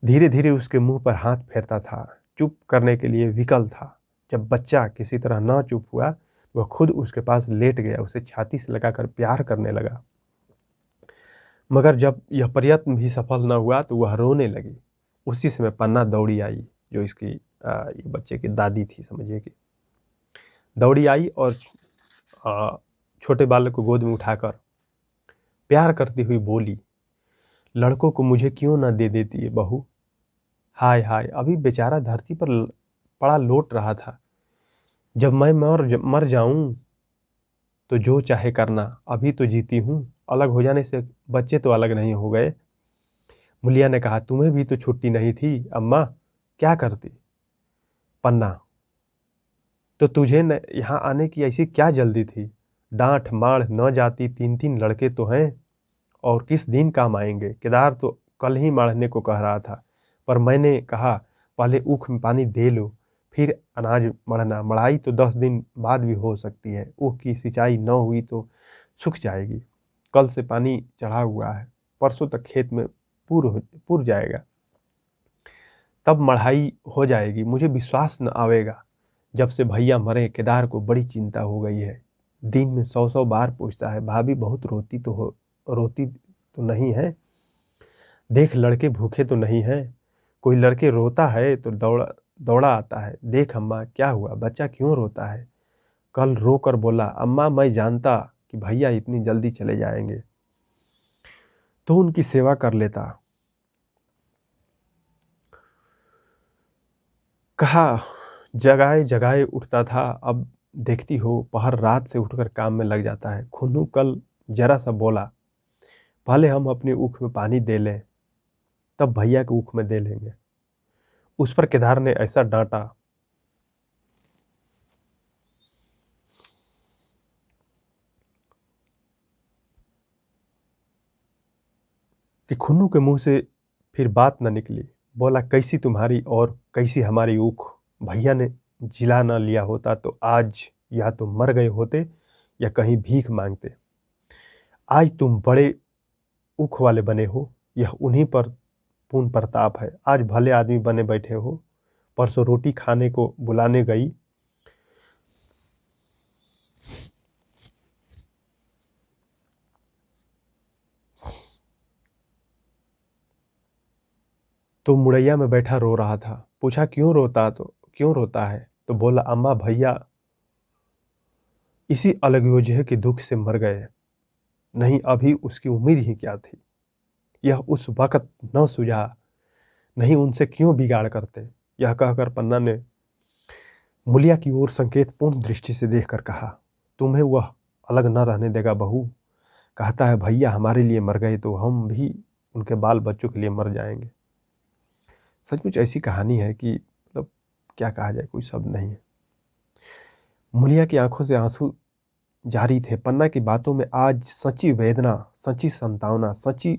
धीरे धीरे उसके मुंह पर हाथ फेरता था, चुप करने के लिए विकल था। जब बच्चा किसी तरह न चुप हुआ, वह खुद उसके पास लेट गया, उसे छाती से लगाकर प्यार करने लगा। मगर जब यह प्रयत्न भी सफल न हुआ तो वह रोने लगी। उसी समय पन्ना दौड़ी आई, जो इसकी ये बच्चे की दादी थी समझिए कि। दौड़ी आई और छोटे बालक को गोद में उठाकर प्यार करती हुई बोली, लड़कों को मुझे क्यों न दे देती है बहू। हाय हाय, अभी बेचारा धरती पर पड़ा लोट रहा था। जब मैं मर जाऊं तो जो चाहे करना, अभी तो जीती हूं। अलग हो जाने से बच्चे तो अलग नहीं हो गए। मुलिया ने कहा, तुम्हें भी तो छुट्टी नहीं थी अम्मा, क्या करती। पन्ना, तो तुझे यहाँ आने की ऐसी क्या जल्दी थी। डांठ माड़ न जाती, 3 लड़के तो हैं और किस दिन काम आएंगे। केदार तो कल ही मारने को कह रहा था, पर मैंने कहा पहले ऊख में पानी दे लो, फिर अनाज मढ़ना। मढ़ाई तो 10 दिन बाद भी हो सकती है। ऊख की सिंचाई न हुई तो सूख जाएगी। कल से पानी चढ़ा हुआ है, परसों तक खेत में पूर जाएगा, तब मढ़ाई हो जाएगी। मुझे विश्वास न आवेगा। जब से भैया मरे, केदार को बड़ी चिंता हो गई है। दिन में 100 बार पूछता है, भाभी बहुत रोती तो नहीं है। देख लड़के भूखे तो नहीं है। कोई लड़के रोता है तो दौड़ा आता है, देख अम्मा क्या हुआ, बच्चा क्यों रोता है। कल रो कर बोला, अम्मा मैं जानता कि भैया इतनी जल्दी चले जाएंगे तो उनकी सेवा कर लेता। कहा जगाए जगाए उठता था, अब देखती हो पहर रात से उठकर काम में लग जाता है। खुन्नू कल जरा सा बोला, पहले हम अपनी ऊख में पानी दे लें, तब भैया के ऊख में दे लेंगे। उस पर केदार ने ऐसा डांटा कि खुन्नू के मुंह से फिर बात न निकली। बोला, कैसी तुम्हारी और कैसी हमारी ऊख। भैया ने जिला न लिया होता तो आज या तो मर गए होते या कहीं भीख मांगते। आज तुम बड़े ऊख वाले बने हो, यह उन्हीं पर पूर्ण प्रताप है। आज भले आदमी बने बैठे हो। परसों रोटी खाने को बुलाने गई तो मुड़ैया में बैठा रो रहा था। पूछा क्यों रोता है। तो बोला, अम्मा भैया इसी अलगयोजह के दुख से मर गए। नहीं अभी उसकी उम्र ही क्या थी, यह उस वक्त न सुझा, नहीं उनसे क्यों बिगाड़ करते। यह कहकर पन्ना ने मुलिया की ओर संकेतपूर्ण दृष्टि से देखकर कहा, तुम्हें वह अलग न रहने देगा बहू। कहता है भैया हमारे लिए मर गए तो हम भी उनके बाल बच्चों के लिए मर जाएंगे। सचमुच ऐसी कहानी है कि मतलब क्या कहा जाए, कोई शब्द नहीं है। मुलिया की आंखों से आंसू जारी थे। पन्ना की बातों में आज सच्ची वेदना, सच्ची संतावना, सच्ची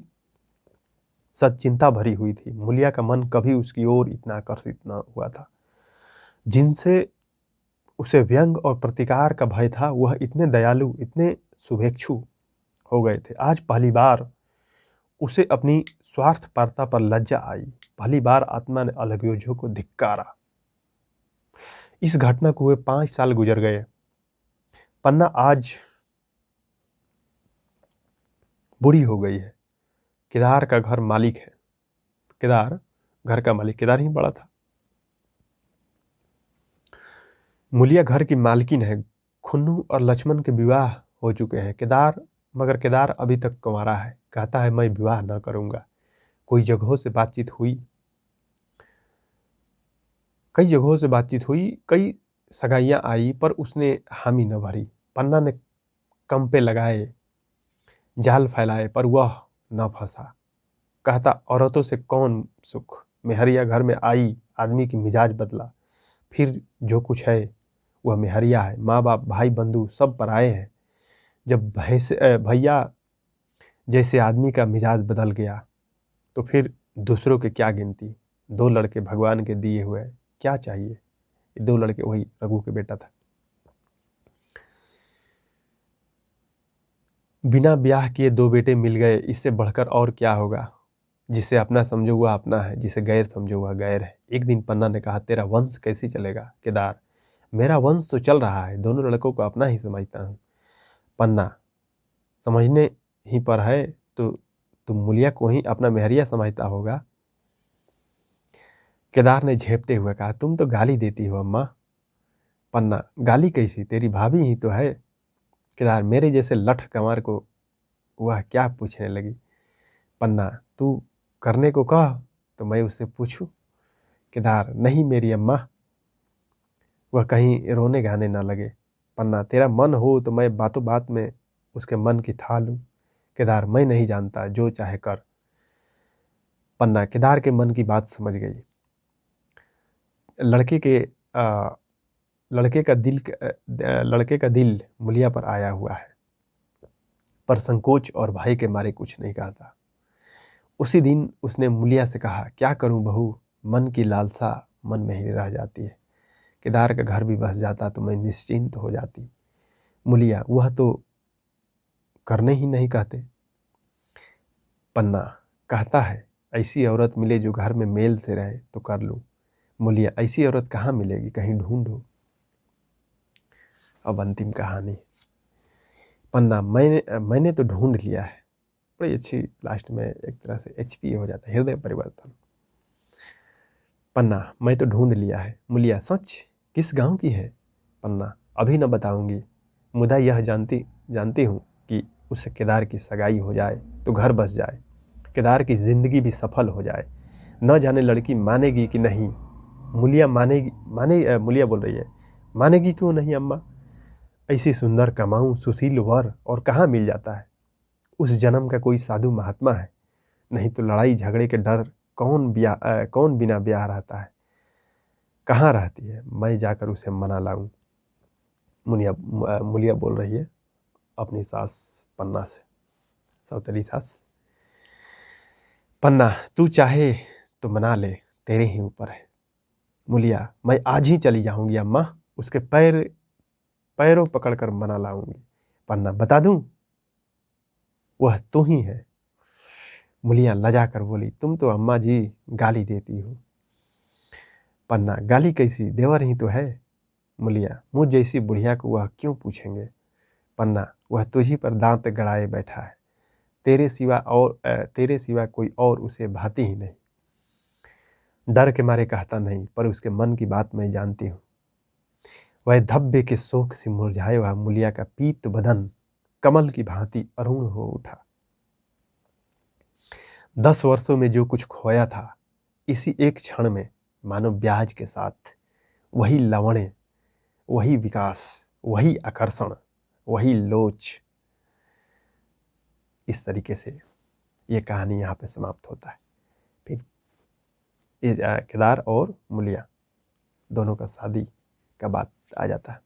सच्चिंता भरी हुई थी। मुलिया का मन कभी उसकी ओर इतना आकर्षित न हुआ था। जिनसे उसे व्यंग और प्रतिकार का भय था, वह इतने दयालु, इतने शुभेच्छु हो गए थे। आज पहली बार उसे अपनी स्वार्थपरता पर लज्जा आई। पहली बार आत्मा ने अलगयोजों को धिक्कारा। इस घटना को हुए 5 साल गुजर गए। पन्ना आज बूढ़ी हो गई है। केदार का घर मालिक है। केदार घर का मालिक, केदार ही बड़ा था। मुलिया घर की मालकिन है। खुन्नू और लक्ष्मण के विवाह हो चुके हैं। मगर केदार अभी तक कुंवारा है। कहता है मैं विवाह न करूंगा। कई जगहों से बातचीत हुई, कई सगाइयां आई, पर उसने हामी न भरी। पन्ना ने कंपे लगाए, जाल फैलाए, पर वह न फंसा। कहता औरतों से कौन सुख, मेहरिया घर में आई आदमी की मिजाज बदला। फिर जो कुछ है वह मेहरिया है, माँ बाप भाई बंधु सब पराए हैं। जब भैया जैसे आदमी का मिजाज बदल गया तो फिर दूसरों के क्या गिनती। दो लड़के भगवान के दिए हुए, क्या चाहिए। ये दो लड़के वही रघु के बेटा था। बिना ब्याह किए दो बेटे मिल गए, इससे बढ़कर और क्या होगा। जिसे अपना समझो वह अपना है, जिसे गैर समझो वह गैर है। एक दिन पन्ना ने कहा, तेरा वंश कैसे चलेगा। केदार, मेरा वंश तो चल रहा है, दोनों लड़कों को अपना ही समझता हूँ। पन्ना, समझने ही पर है तो तुम मुलिया को ही अपना मेहरिया समझता होगा। केदार ने झेपते हुए कहा, तुम तो गाली देती हो अम्मा। पन्ना, गाली कैसी, तेरी भाभी ही तो है। केदार, मेरे जैसे लठ कमार को वह क्या पूछने लगी। पन्ना, तू करने को कह तो मैं उससे पूछूं। केदार, नहीं मेरी अम्मा, वह कहीं रोने गाने ना लगे। पन्ना, तेरा मन हो तो मैं बातों बात में उसके मन की था लूं। केदार, मैं नहीं जानता, जो चाहे कर। पन्ना केदार के मन की बात समझ गई। लड़के के लड़के का दिल मुलिया पर आया हुआ है, पर संकोच और भय के मारे कुछ नहीं कहता। उसी दिन उसने मुलिया से कहा, क्या करूं बहू, मन की लालसा मन में ही रह जाती है। केदार का घर भी बस जाता तो मैं निश्चिंत हो जाती। मुलिया, वह तो करने ही नहीं कहते। पन्ना, कहता है, ऐसी औरत मिले जो घर में मेल से रहे तो कर लूं। मुलिया, ऐसी औरत कहाँ मिलेगी, कहीं ढूंढो। अब अंतिम कहानी। पन्ना, मैंने तो ढूंढ लिया है। बड़ी अच्छी, लास्ट में एक तरह से HP हो जाता है, हृदय परिवर्तन। पन्ना, मैं तो ढूंढ लिया है। मुलिया, सच, किस गांव की है। पन्ना, अभी न बताऊंगी, मुदा यह जानती हूँ कि उससे केदार की सगाई हो जाए तो घर बस जाए, केदार की जिंदगी भी सफल हो जाए। न जाने लड़की मानेगी कि नहीं। मुलिया, मुलिया बोल रही है, मानेगी क्यों नहीं अम्मा। ऐसी सुंदर कमाऊं सुशील वर और कहाँ मिल जाता है। उस जन्म का कोई साधु महात्मा है, नहीं तो लड़ाई झगड़े के डर कौन बिना ब्याह रहता है। कहाँ रहती है, मैं जाकर उसे मना लाऊं। मुलिया बोल रही है अपनी सास पन्ना से, सौतेली सास। पन्ना, तू चाहे तो मना ले, तेरे ही ऊपर है। मुलिया, मैं आज ही चली जाऊंगी अम्मा, उसके पैरों पकड़कर मना लाऊंगी। पन्ना, बता दूं, वह तू ही है। मुलिया लजा कर बोली, तुम तो अम्मा जी गाली देती हो। पन्ना, गाली कैसी, देवर ही तो है। मुलिया, मुझ जैसी बुढ़िया को वह क्यों पूछेंगे। पन्ना, वह तुझी पर दांत गड़ाए बैठा है, तेरे सिवा कोई और उसे भाती ही नहीं। डर के मारे कहता नहीं, पर उसके मन की बात मैं जानती हूँ। वह धब्बे के शोक से मुरझाए हुआ मुलिया का पीत बदन कमल की भांति अरुण हो उठा। 10 वर्षों में जो कुछ खोया था, इसी एक क्षण में मानो ब्याज के साथ वही लवणे, वही विकास, वही आकर्षण, वही लोच। इस तरीके से ये कहानी यहाँ पे समाप्त होता है। फिर केदार और मुलिया दोनों का शादी का बात आ जाता है।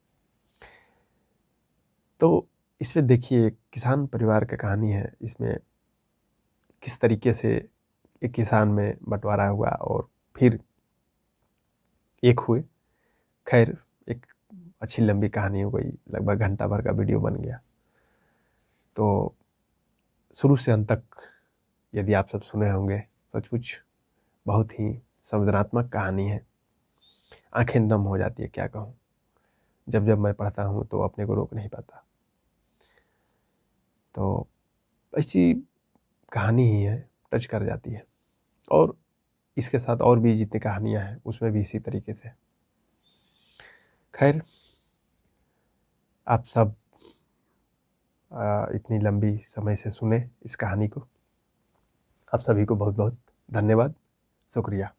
तो इसमें देखिए, किसान परिवार का कहानी है। इसमें किस तरीके से एक किसान में बंटवारा हुआ और फिर एक हुए। खैर, एक अच्छी लंबी कहानी हो गई, लगभग घंटा भर का वीडियो बन गया। तो शुरू से अंत तक यदि आप सब सुने होंगे, सचमुच बहुत ही संवेदनात्मक कहानी है। आंखें नम हो जाती है, क्या कहूँ। जब जब मैं पढ़ता हूँ तो अपने को रोक नहीं पाता। तो ऐसी कहानी ही है, टच कर जाती है। और इसके साथ और भी जितनी कहानियाँ हैं उसमें भी इसी तरीके से। खैर, आप सब इतनी लंबी समय से सुने इस कहानी को, आप सभी को बहुत बहुत धन्यवाद, शुक्रिया।